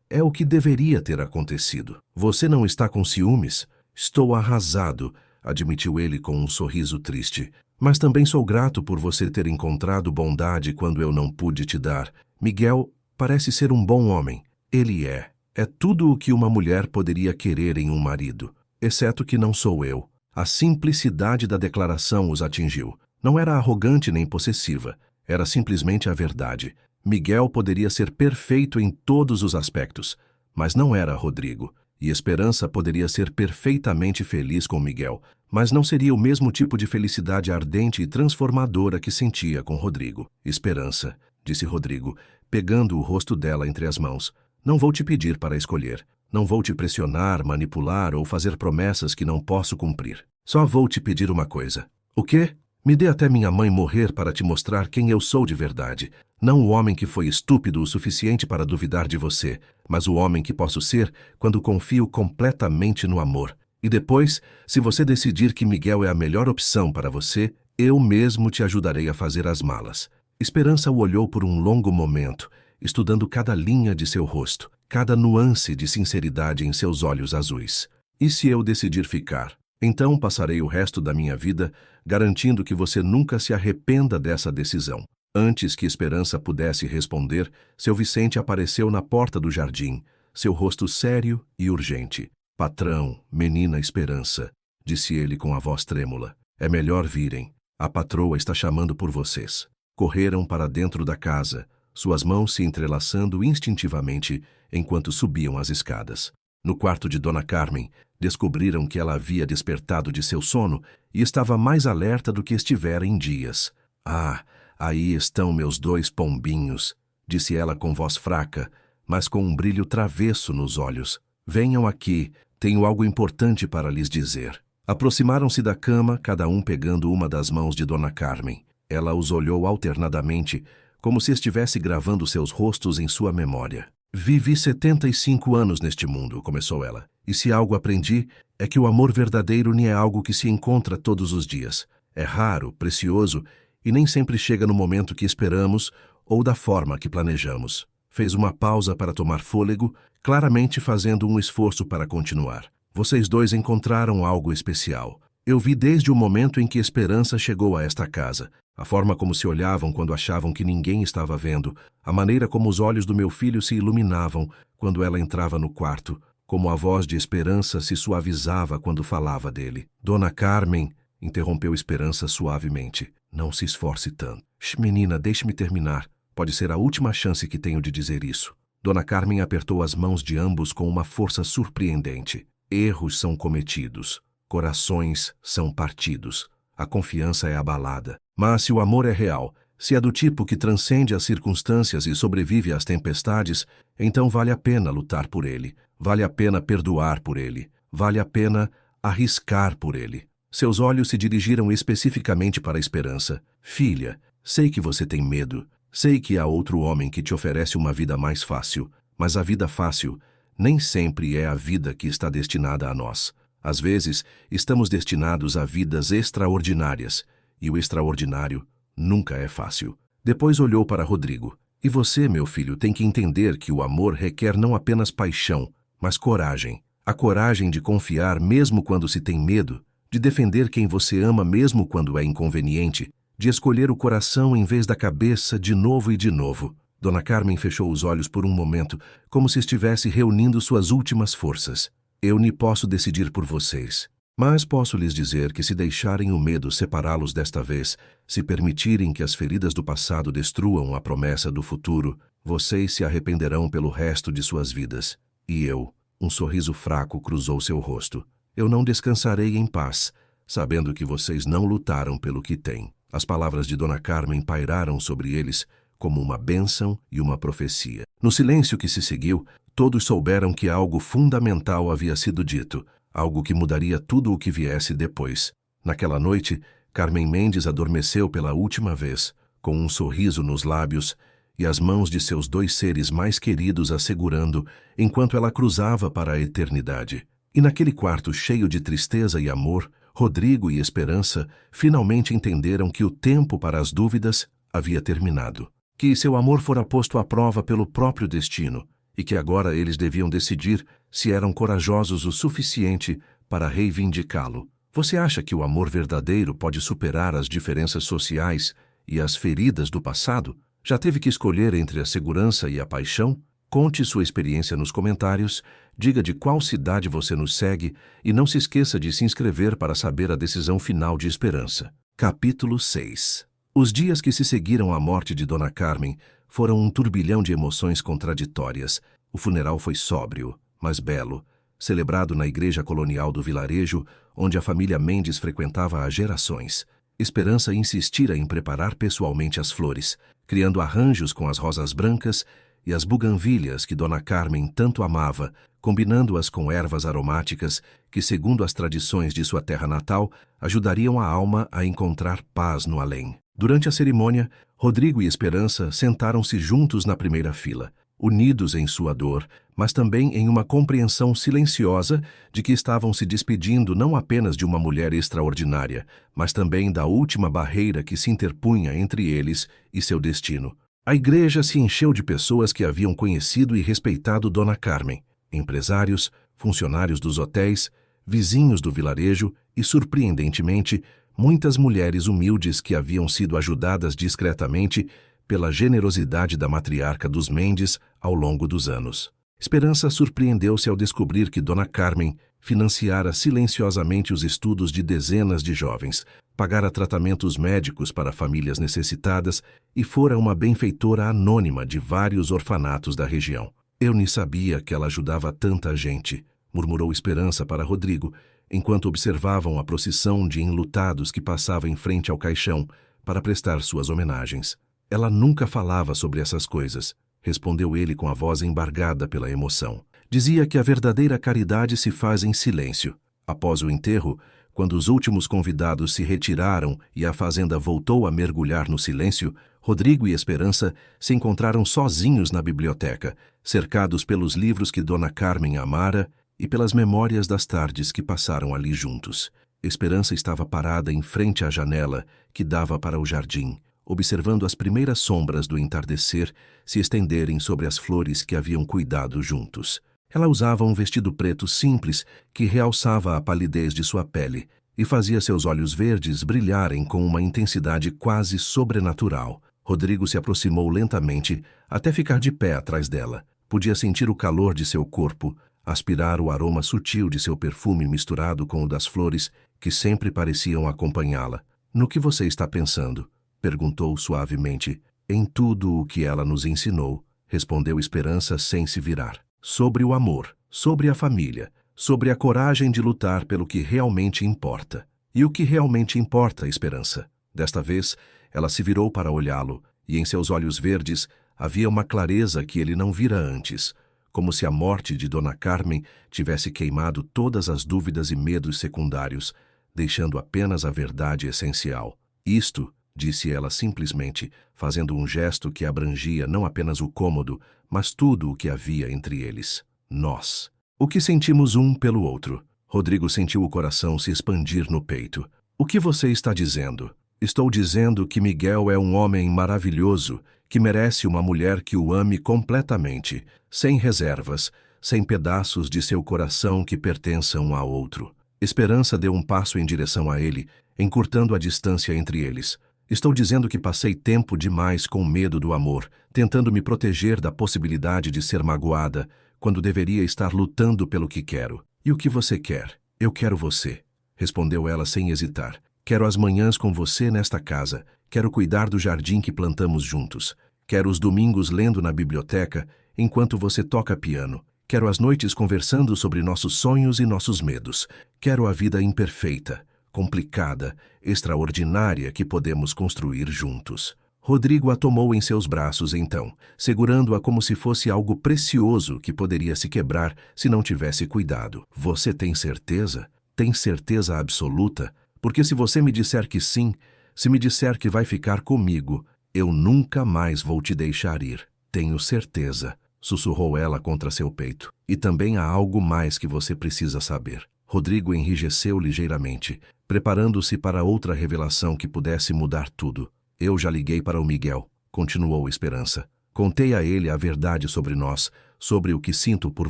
é o que deveria ter acontecido. Você não está com ciúmes? Estou arrasado, admitiu ele com um sorriso triste. Mas também sou grato por você ter encontrado bondade quando eu não pude te dar. Miguel parece ser um bom homem. Ele é. É tudo o que uma mulher poderia querer em um marido. Exceto que não sou eu. A simplicidade da declaração os atingiu. Não era arrogante nem possessiva. Era simplesmente a verdade. Miguel poderia ser perfeito em todos os aspectos, mas não era Rodrigo. E Esperança poderia ser perfeitamente feliz com Miguel, mas não seria o mesmo tipo de felicidade ardente e transformadora que sentia com Rodrigo. Esperança, disse Rodrigo, pegando o rosto dela entre as mãos. Não vou te pedir para escolher. Não vou te pressionar, manipular ou fazer promessas que não posso cumprir. Só vou te pedir uma coisa. O quê? Me dê até minha mãe morrer para te mostrar quem eu sou de verdade. Não o homem que foi estúpido o suficiente para duvidar de você, mas o homem que posso ser quando confio completamente no amor. E depois, se você decidir que Miguel é a melhor opção para você, eu mesmo te ajudarei a fazer as malas. Esperança o olhou por um longo momento, estudando cada linha de seu rosto, cada nuance de sinceridade em seus olhos azuis. E se eu decidir ficar? Então passarei o resto da minha vida garantindo que você nunca se arrependa dessa decisão. Antes que Esperança pudesse responder, seu Vicente apareceu na porta do jardim, seu rosto sério e urgente. Patrão, menina Esperança, disse ele com a voz trêmula. É melhor virem. A patroa está chamando por vocês. Correram para dentro da casa, suas mãos se entrelaçando instintivamente enquanto subiam as escadas. No quarto de Dona Carmen, descobriram que ela havia despertado de seu sono e estava mais alerta do que estivera em dias. Ah, aí estão meus dois pombinhos, disse ela com voz fraca, mas com um brilho travesso nos olhos. Venham aqui, tenho algo importante para lhes dizer. Aproximaram-se da cama, cada um pegando uma das mãos de Dona Carmen. Ela os olhou alternadamente, como se estivesse gravando seus rostos em sua memória. Vivi 75 anos neste mundo, começou ela, e se algo aprendi, é que o amor verdadeiro nem é algo que se encontra todos os dias. É raro, precioso, e nem sempre chega no momento que esperamos ou da forma que planejamos. Fez uma pausa para tomar fôlego, claramente fazendo um esforço para continuar. Vocês dois encontraram algo especial. Eu vi desde o momento em que Esperança chegou a esta casa. A forma como se olhavam quando achavam que ninguém estava vendo, a maneira como os olhos do meu filho se iluminavam quando ela entrava no quarto, como a voz de Esperança se suavizava quando falava dele. Dona Carmen, interrompeu Esperança suavemente. Não se esforce tanto. Menina, deixe-me terminar. Pode ser a última chance que tenho de dizer isso. Dona Carmen apertou as mãos de ambos com uma força surpreendente. Erros são cometidos. Corações são partidos. A confiança é abalada. Mas se o amor é real, se é do tipo que transcende as circunstâncias e sobrevive às tempestades, então vale a pena lutar por ele. Vale a pena perdoar por ele. Vale a pena arriscar por ele. Seus olhos se dirigiram especificamente para a Esperança. Filha, sei que você tem medo. Sei que há outro homem que te oferece uma vida mais fácil. Mas a vida fácil nem sempre é a vida que está destinada a nós. Às vezes, estamos destinados a vidas extraordinárias. E o extraordinário nunca é fácil. Depois olhou para Rodrigo. E você, meu filho, tem que entender que o amor requer não apenas paixão, mas coragem. A coragem de confiar mesmo quando se tem medo, de defender quem você ama mesmo quando é inconveniente, de escolher o coração em vez da cabeça de novo e de novo. Dona Carmen fechou os olhos por um momento, como se estivesse reunindo suas últimas forças. Eu nem posso decidir por vocês. Mas posso lhes dizer que se deixarem o medo separá-los desta vez, se permitirem que as feridas do passado destruam a promessa do futuro, vocês se arrependerão pelo resto de suas vidas. E eu, um sorriso fraco cruzou seu rosto. Eu não descansarei em paz, sabendo que vocês não lutaram pelo que têm. As palavras de Dona Carmen pairaram sobre eles como uma bênção e uma profecia. No silêncio que se seguiu, todos souberam que algo fundamental havia sido dito, algo que mudaria tudo o que viesse depois. Naquela noite, Carmen Mendes adormeceu pela última vez, com um sorriso nos lábios e as mãos de seus 2 seres mais queridos a segurando enquanto ela cruzava para a eternidade. E naquele quarto cheio de tristeza e amor, Rodrigo e Esperança finalmente entenderam que o tempo para as dúvidas havia terminado, que seu amor fora posto à prova pelo próprio destino e que agora eles deviam decidir se eram corajosos o suficiente para reivindicá-lo. Você acha que o amor verdadeiro pode superar as diferenças sociais e as feridas do passado? Já teve que escolher entre a segurança e a paixão? Conte sua experiência nos comentários, diga de qual cidade você nos segue e não se esqueça de se inscrever para saber a decisão final de Esperança. Capítulo 6. Os dias que se seguiram à morte de Dona Carmen foram um turbilhão de emoções contraditórias. O funeral foi sóbrio, mas belo, celebrado na igreja colonial do vilarejo, onde a família Mendes frequentava há gerações. Esperança insistira em preparar pessoalmente as flores, criando arranjos com as rosas brancas e as buganvílias que Dona Carmen tanto amava, combinando-as com ervas aromáticas que, segundo as tradições de sua terra natal, ajudariam a alma a encontrar paz no além. Durante a cerimônia, Rodrigo e Esperança sentaram-se juntos na primeira fila, unidos em sua dor, mas também em uma compreensão silenciosa de que estavam se despedindo não apenas de uma mulher extraordinária, mas também da última barreira que se interpunha entre eles e seu destino. A igreja se encheu de pessoas que haviam conhecido e respeitado Dona Carmen, empresários, funcionários dos hotéis, vizinhos do vilarejo e, surpreendentemente, muitas mulheres humildes que haviam sido ajudadas discretamente pela generosidade da matriarca dos Mendes ao longo dos anos. Esperança surpreendeu-se ao descobrir que Dona Carmen financiara silenciosamente os estudos de dezenas de jovens, pagara tratamentos médicos para famílias necessitadas e fora uma benfeitora anônima de vários orfanatos da região. Eu nem sabia que ela ajudava tanta gente, murmurou Esperança para Rodrigo, enquanto observavam a procissão de enlutados que passava em frente ao caixão para prestar suas homenagens. Ela nunca falava sobre essas coisas, respondeu ele com a voz embargada pela emoção. Dizia que a verdadeira caridade se faz em silêncio. Após o enterro, quando os últimos convidados se retiraram e a fazenda voltou a mergulhar no silêncio, Rodrigo e Esperança se encontraram sozinhos na biblioteca, cercados pelos livros que Dona Carmen amara e pelas memórias das tardes que passaram ali juntos. Esperança estava parada em frente à janela que dava para o jardim, observando as primeiras sombras do entardecer se estenderem sobre as flores que haviam cuidado juntos. Ela usava um vestido preto simples que realçava a palidez de sua pele e fazia seus olhos verdes brilharem com uma intensidade quase sobrenatural. Rodrigo se aproximou lentamente até ficar de pé atrás dela. Podia sentir o calor de seu corpo, aspirar o aroma sutil de seu perfume misturado com o das flores que sempre pareciam acompanhá-la. "No que você está pensando?" perguntou suavemente. "Em tudo o que ela nos ensinou", respondeu Esperança sem se virar. "Sobre o amor, sobre a família, sobre a coragem de lutar pelo que realmente importa." "E o que realmente importa, Esperança?" Desta vez, ela se virou para olhá-lo, e em seus olhos verdes havia uma clareza que ele não vira antes, como se a morte de Dona Carmen tivesse queimado todas as dúvidas e medos secundários, deixando apenas a verdade essencial. "Isto", disse ela simplesmente, fazendo um gesto que abrangia não apenas o cômodo, mas tudo o que havia entre eles. "Nós. O que sentimos um pelo outro." Rodrigo sentiu o coração se expandir no peito. "O que você está dizendo?" "Estou dizendo que Miguel é um homem maravilhoso, que merece uma mulher que o ame completamente, sem reservas, sem pedaços de seu coração que pertençam a outro." Esperança deu um passo em direção a ele, encurtando a distância entre eles. "Estou dizendo que passei tempo demais com medo do amor, tentando me proteger da possibilidade de ser magoada, quando deveria estar lutando pelo que quero." "E o que você quer?" "Eu quero você", respondeu ela sem hesitar. "Quero as manhãs com você nesta casa, quero cuidar do jardim que plantamos juntos, quero os domingos lendo na biblioteca enquanto você toca piano, Quero as noites conversando sobre nossos sonhos e nossos medos. Quero a vida imperfeita, complicada, extraordinária que podemos construir juntos. Rodrigo a tomou em seus braços então, segurando-a como se fosse algo precioso que poderia se quebrar se não tivesse cuidado. Você tem certeza? Tem certeza absoluta? Porque se você me disser que sim, se me disser que vai ficar comigo, eu nunca mais vou te deixar ir. Tenho certeza, sussurrou ela contra seu peito. E também há algo mais que você precisa saber. Rodrigo enrijeceu ligeiramente, preparando-se para outra revelação que pudesse mudar tudo. Eu já liguei para o Miguel, continuou Esperança. Contei a ele a verdade sobre nós, sobre o que sinto por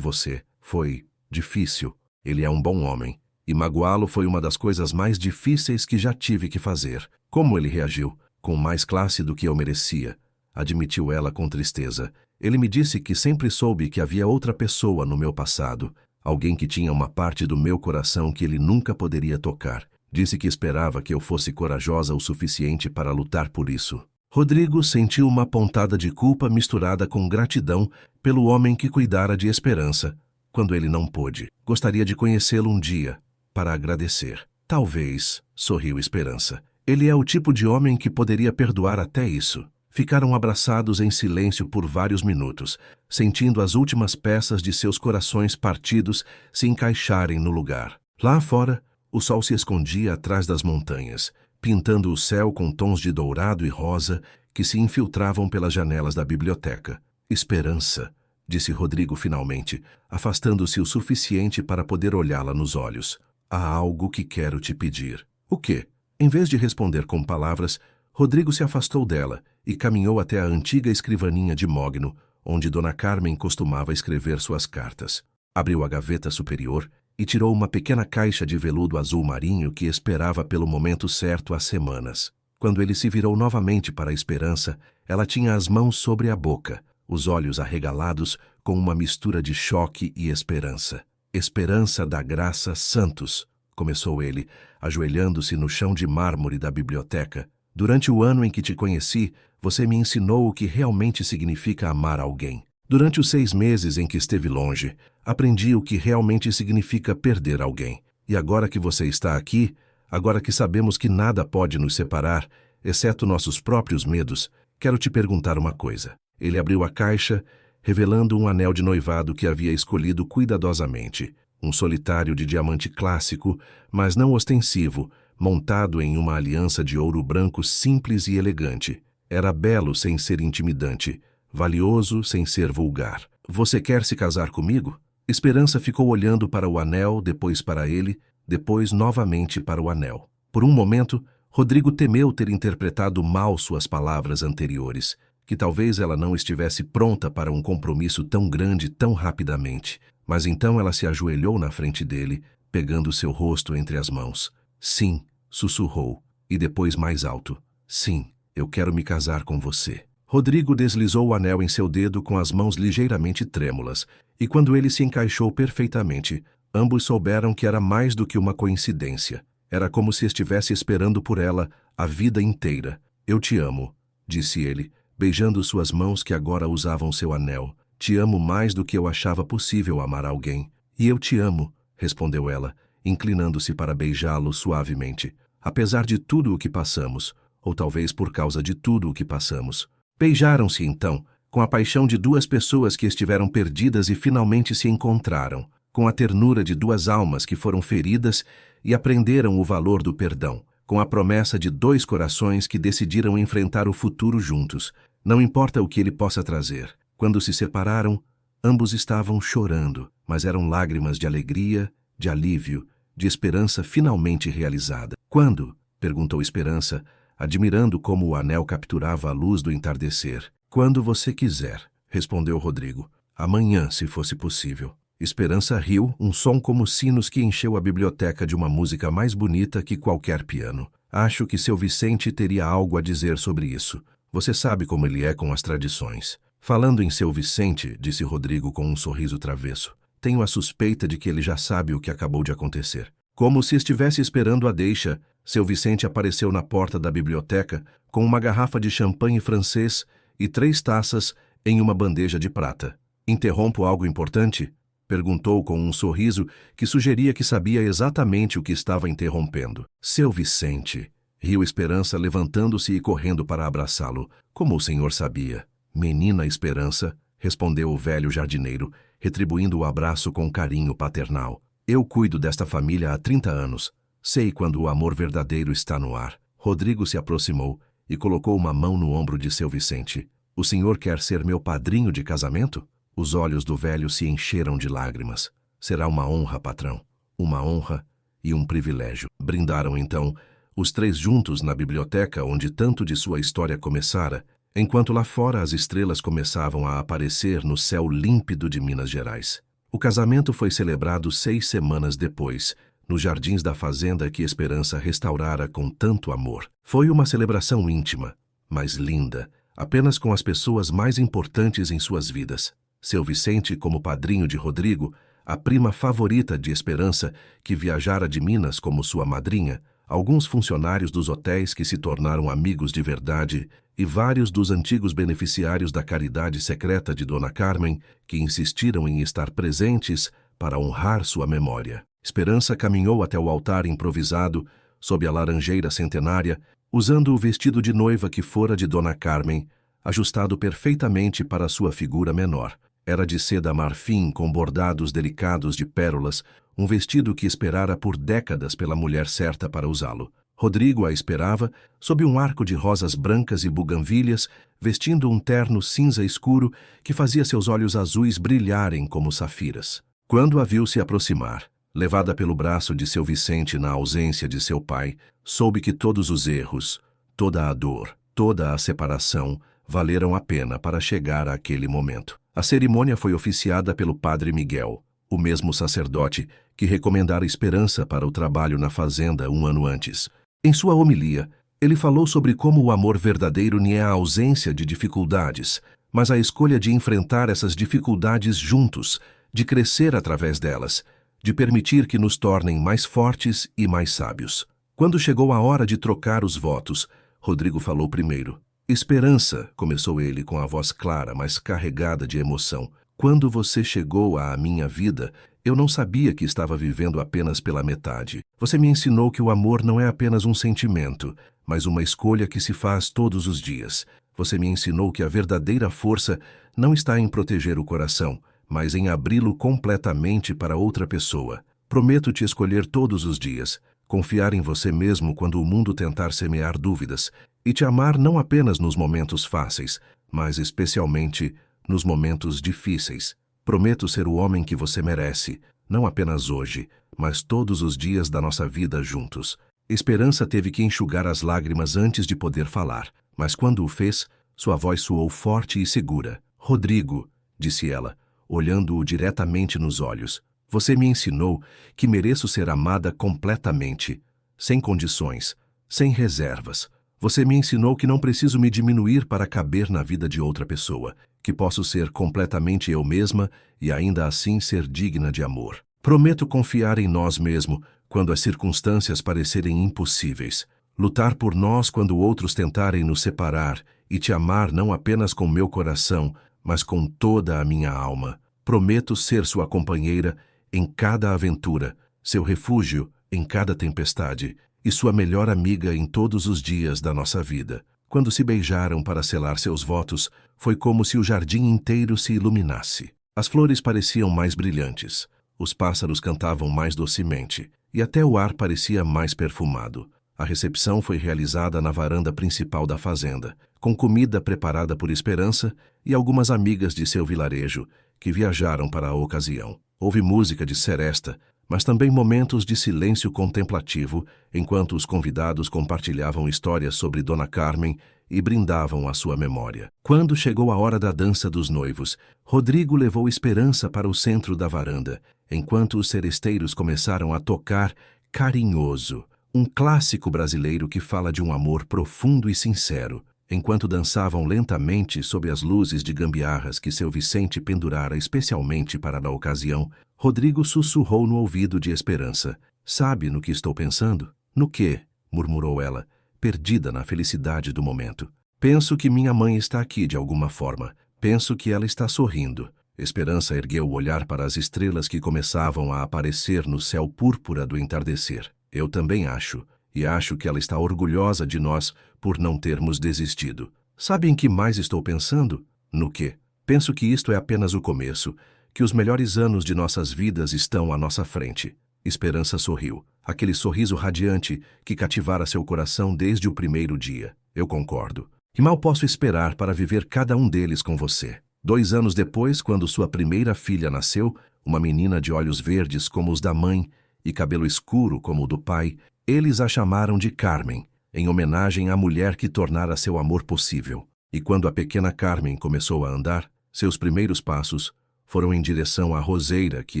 você. Foi difícil. Ele é um bom homem. E magoá-lo foi uma das coisas mais difíceis que já tive que fazer. Como ele reagiu? Com mais classe do que eu merecia, admitiu ela com tristeza. Ele me disse que sempre soube que havia outra pessoa no meu passado, alguém que tinha uma parte do meu coração que ele nunca poderia tocar. Disse que esperava que eu fosse corajosa o suficiente para lutar por isso. Rodrigo sentiu uma pontada de culpa misturada com gratidão pelo homem que cuidara de Esperança, quando ele não pôde. Gostaria de conhecê-lo um dia, para agradecer. Talvez, sorriu Esperança. Ele é o tipo de homem que poderia perdoar até isso. Ficaram abraçados em silêncio por vários minutos, sentindo as últimas peças de seus corações partidos se encaixarem no lugar. Lá fora, o sol se escondia atrás das montanhas, pintando o céu com tons de dourado e rosa que se infiltravam pelas janelas da biblioteca. Esperança, disse Rodrigo finalmente, afastando-se o suficiente para poder olhá-la nos olhos. Há algo que quero te pedir. O quê? Em vez de responder com palavras, Rodrigo se afastou dela e caminhou até a antiga escrivaninha de mogno, onde Dona Carmen costumava escrever suas cartas. Abriu a gaveta superior e tirou uma pequena caixa de veludo azul marinho que esperava pelo momento certo há semanas. Quando ele se virou novamente para a Esperança, ela tinha as mãos sobre a boca, os olhos arregalados com uma mistura de choque e esperança. Esperança da Graça Santos, começou ele, ajoelhando-se no chão de mármore da biblioteca. Durante o ano em que te conheci, você me ensinou o que realmente significa amar alguém. Durante os 6 meses em que esteve longe, aprendi o que realmente significa perder alguém. E agora que você está aqui, agora que sabemos que nada pode nos separar, exceto nossos próprios medos, quero te perguntar uma coisa. Ele abriu a caixa, revelando um anel de noivado que havia escolhido cuidadosamente. Um solitário de diamante clássico, mas não ostensivo, montado em uma aliança de ouro branco simples e elegante. Era belo sem ser intimidante, valioso sem ser vulgar. Você quer se casar comigo? Esperança ficou olhando para o anel, depois para ele, depois novamente para o anel. Por um momento, Rodrigo temeu ter interpretado mal suas palavras anteriores, que talvez ela não estivesse pronta para um compromisso tão grande tão rapidamente. Mas então ela se ajoelhou na frente dele, pegando seu rosto entre as mãos. Sim, sussurrou, e depois mais alto. Sim, eu quero me casar com você. Rodrigo deslizou o anel em seu dedo com as mãos ligeiramente trêmulas, e quando ele se encaixou perfeitamente, ambos souberam que era mais do que uma coincidência. Era como se estivesse esperando por ela a vida inteira. Eu te amo, disse ele, beijando suas mãos que agora usavam seu anel. Te amo mais do que eu achava possível amar alguém. E eu te amo, respondeu ela, inclinando-se para beijá-lo suavemente. Apesar de tudo o que passamos, ou talvez por causa de tudo o que passamos. Beijaram-se então, com a paixão de 2 pessoas que estiveram perdidas e finalmente se encontraram, com a ternura de 2 almas que foram feridas e aprenderam o valor do perdão, com a promessa de 2 corações que decidiram enfrentar o futuro juntos, não importa o que ele possa trazer. Quando se separaram, ambos estavam chorando, mas eram lágrimas de alegria, de alívio, de esperança finalmente realizada. Quando? Perguntou Esperança, admirando como o anel capturava a luz do entardecer. Quando você quiser, respondeu Rodrigo. Amanhã, se fosse possível. Esperança riu, um som como sinos que encheu a biblioteca de uma música mais bonita que qualquer piano. Acho que seu Vicente teria algo a dizer sobre isso. Você sabe como ele é com as tradições. Falando em seu Vicente, disse Rodrigo com um sorriso travesso, tenho a suspeita de que ele já sabe o que acabou de acontecer. Como se estivesse esperando a deixa, seu Vicente apareceu na porta da biblioteca com uma garrafa de champanhe francês e 3 taças em uma bandeja de prata. Interrompo algo importante? Perguntou com um sorriso que sugeria que sabia exatamente o que estava interrompendo. Seu Vicente, riu Esperança, levantando-se e correndo para abraçá-lo. Como o senhor sabia? Menina Esperança, respondeu o velho jardineiro, retribuindo o abraço com carinho paternal. Eu cuido desta família há 30 anos. Sei quando o amor verdadeiro está no ar. Rodrigo se aproximou e colocou uma mão no ombro de seu Vicente. O senhor quer ser meu padrinho de casamento? Os olhos do velho se encheram de lágrimas. Será uma honra, patrão. Uma honra e um privilégio. Brindaram então, os três juntos na biblioteca onde tanto de sua história começara, enquanto lá fora as estrelas começavam a aparecer no céu límpido de Minas Gerais. O casamento foi celebrado 6 semanas depois, nos jardins da fazenda que Esperança restaurara com tanto amor. Foi uma celebração íntima, mas linda, apenas com as pessoas mais importantes em suas vidas. Seu Vicente como padrinho de Rodrigo, a prima favorita de Esperança, que viajara de Minas como sua madrinha, alguns funcionários dos hotéis que se tornaram amigos de verdade e vários dos antigos beneficiários da caridade secreta de Dona Carmen, que insistiram em estar presentes para honrar sua memória. Esperança caminhou até o altar improvisado, sob a laranjeira centenária, usando o vestido de noiva que fora de Dona Carmen, ajustado perfeitamente para sua figura menor. Era de seda marfim com bordados delicados de pérolas, um vestido que esperara por décadas pela mulher certa para usá-lo. Rodrigo a esperava, sob um arco de rosas brancas e buganvílias, vestindo um terno cinza escuro que fazia seus olhos azuis brilharem como safiras. Quando a viu se aproximar, levada pelo braço de seu Vicente na ausência de seu pai, soube que todos os erros, toda a dor, toda a separação, valeram a pena para chegar àquele momento. A cerimônia foi oficiada pelo padre Miguel, o mesmo sacerdote que recomendara Esperança para o trabalho na fazenda 1 ano antes. Em sua homilia, ele falou sobre como o amor verdadeiro não é a ausência de dificuldades, mas a escolha de enfrentar essas dificuldades juntos, de crescer através delas, de permitir que nos tornem mais fortes e mais sábios. Quando chegou a hora de trocar os votos, Rodrigo falou primeiro. Esperança, começou ele com a voz clara, mas carregada de emoção. Quando você chegou à minha vida, eu não sabia que estava vivendo apenas pela metade. Você me ensinou que o amor não é apenas um sentimento, mas uma escolha que se faz todos os dias. Você me ensinou que a verdadeira força não está em proteger o coração, mas em abri-lo completamente para outra pessoa. Prometo te escolher todos os dias, confiar em você mesmo quando o mundo tentar semear dúvidas, e te amar não apenas nos momentos fáceis, mas especialmente nos momentos difíceis. Prometo ser o homem que você merece, não apenas hoje, mas todos os dias da nossa vida juntos. Esperança teve que enxugar as lágrimas antes de poder falar, mas quando o fez, sua voz soou forte e segura. Rodrigo, disse ela, olhando-o diretamente nos olhos, você me ensinou que mereço ser amada completamente, sem condições, sem reservas. Você me ensinou que não preciso me diminuir para caber na vida de outra pessoa, que posso ser completamente eu mesma e ainda assim ser digna de amor. Prometo confiar em nós mesmos quando as circunstâncias parecerem impossíveis, lutar por nós quando outros tentarem nos separar e te amar não apenas com meu coração, mas com toda a minha alma. Prometo ser sua companheira em cada aventura, seu refúgio em cada tempestade, e sua melhor amiga em todos os dias da nossa vida. Quando se beijaram para selar seus votos, foi como se o jardim inteiro se iluminasse. As flores pareciam mais brilhantes, os pássaros cantavam mais docemente, e até o ar parecia mais perfumado. A recepção foi realizada na varanda principal da fazenda, com comida preparada por Esperança e algumas amigas de seu vilarejo, que viajaram para a ocasião. Houve música de seresta, mas também momentos de silêncio contemplativo, enquanto os convidados compartilhavam histórias sobre Dona Carmen e brindavam a sua memória. Quando chegou a hora da dança dos noivos, Rodrigo levou Esperança para o centro da varanda, enquanto os seresteiros começaram a tocar Carinhoso, um clássico brasileiro que fala de um amor profundo e sincero. Enquanto dançavam lentamente sob as luzes de gambiarras que seu Vicente pendurara especialmente para a ocasião, Rodrigo sussurrou no ouvido de Esperança. Sabe no que estou pensando? No quê? Murmurou ela, perdida na felicidade do momento. Penso que minha mãe está aqui de alguma forma. Penso que ela está sorrindo. Esperança ergueu o olhar para as estrelas que começavam a aparecer no céu púrpura do entardecer. Eu também acho, e acho que ela está orgulhosa de nós por não termos desistido. Sabe em que mais estou pensando? No quê? Penso que isto é apenas o começo, que os melhores anos de nossas vidas estão à nossa frente. Esperança sorriu, aquele sorriso radiante que cativara seu coração desde o primeiro dia. Eu concordo. E mal posso esperar para viver cada um deles com você. 2 anos depois, quando sua primeira filha nasceu, uma menina de olhos verdes como os da mãe e cabelo escuro como o do pai, eles a chamaram de Carmen, em homenagem à mulher que tornara seu amor possível. E quando a pequena Carmen começou a andar, seus primeiros passos foram em direção à roseira que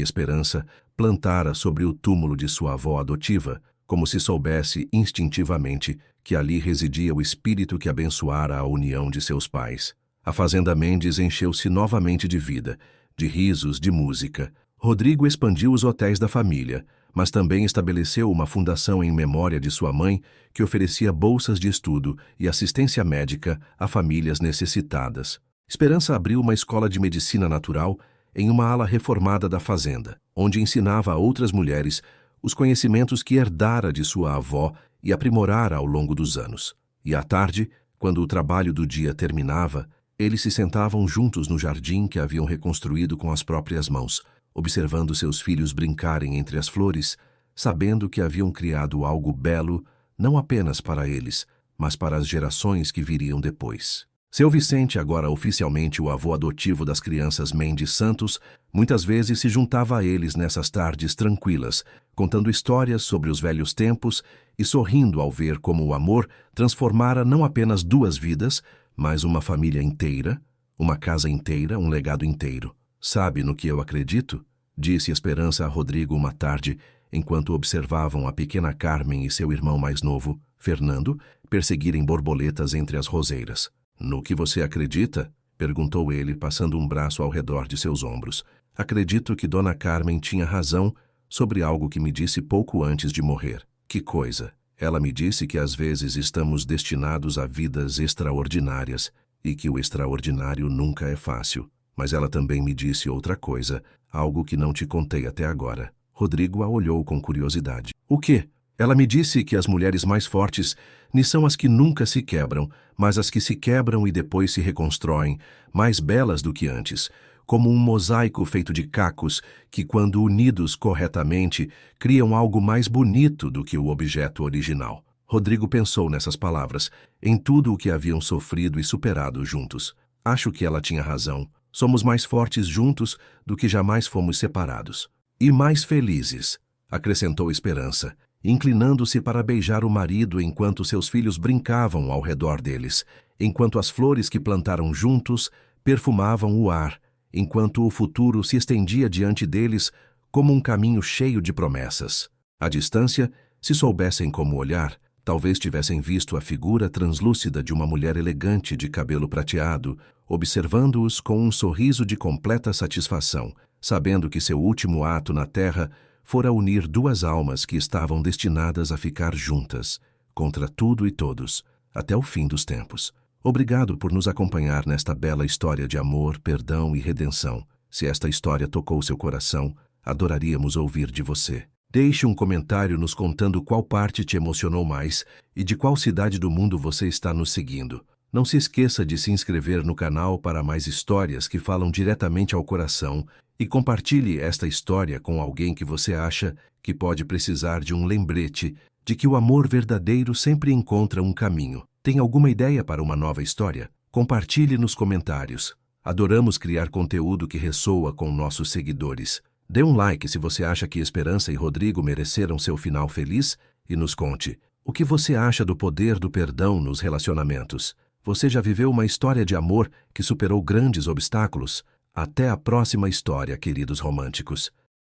Esperança plantara sobre o túmulo de sua avó adotiva, como se soubesse instintivamente que ali residia o espírito que abençoara a união de seus pais. A Fazenda Mendes encheu-se novamente de vida, de risos, de música. Rodrigo expandiu os hotéis da família, mas também estabeleceu uma fundação em memória de sua mãe que oferecia bolsas de estudo e assistência médica a famílias necessitadas. Esperança abriu uma escola de medicina natural em uma ala reformada da fazenda, onde ensinava a outras mulheres os conhecimentos que herdara de sua avó e aprimorara ao longo dos anos. E à tarde, quando o trabalho do dia terminava, eles se sentavam juntos no jardim que haviam reconstruído com as próprias mãos, observando seus filhos brincarem entre as flores, sabendo que haviam criado algo belo não apenas para eles, mas para as gerações que viriam depois. Seu Vicente, agora oficialmente o avô adotivo das crianças Mendes Santos, muitas vezes se juntava a eles nessas tardes tranquilas, contando histórias sobre os velhos tempos e sorrindo ao ver como o amor transformara não apenas 2 vidas, mas uma família inteira, uma casa inteira, um legado inteiro. Sabe no que eu acredito? Disse Esperança a Rodrigo uma tarde, enquanto observavam a pequena Carmen e seu irmão mais novo, Fernando, perseguirem borboletas entre as roseiras. No que você acredita? Perguntou ele, passando um braço ao redor de seus ombros. Acredito que Dona Carmen tinha razão sobre algo que me disse pouco antes de morrer. Que coisa! Ela me disse que às vezes estamos destinados a vidas extraordinárias e que o extraordinário nunca é fácil. Mas ela também me disse outra coisa, algo que não te contei até agora. Rodrigo a olhou com curiosidade. O quê? Ela me disse que as mulheres mais fortes nem são as que nunca se quebram, mas as que se quebram e depois se reconstroem, mais belas do que antes, como um mosaico feito de cacos que, quando unidos corretamente, criam algo mais bonito do que o objeto original. Rodrigo pensou nessas palavras, em tudo o que haviam sofrido e superado juntos. Acho que ela tinha razão. Somos mais fortes juntos do que jamais fomos separados. E mais felizes, acrescentou Esperança, inclinando-se para beijar o marido enquanto seus filhos brincavam ao redor deles, enquanto as flores que plantaram juntos perfumavam o ar, enquanto o futuro se estendia diante deles como um caminho cheio de promessas. À distância, se soubessem como olhar, talvez tivessem visto a figura translúcida de uma mulher elegante de cabelo prateado, observando-os com um sorriso de completa satisfação, sabendo que seu último ato na terra fora unir 2 almas que estavam destinadas a ficar juntas, contra tudo e todos, até o fim dos tempos. Obrigado por nos acompanhar nesta bela história de amor, perdão e redenção. Se esta história tocou seu coração, adoraríamos ouvir de você. Deixe um comentário nos contando qual parte te emocionou mais e de qual cidade do mundo você está nos seguindo. Não se esqueça de se inscrever no canal para mais histórias que falam diretamente ao coração e compartilhe esta história com alguém que você acha que pode precisar de um lembrete de que o amor verdadeiro sempre encontra um caminho. Tem alguma ideia para uma nova história? Compartilhe nos comentários. Adoramos criar conteúdo que ressoa com nossos seguidores. Dê um like se você acha que Esperança e Rodrigo mereceram seu final feliz e nos conte o que você acha do poder do perdão nos relacionamentos. Você já viveu uma história de amor que superou grandes obstáculos? Até a próxima história, queridos românticos.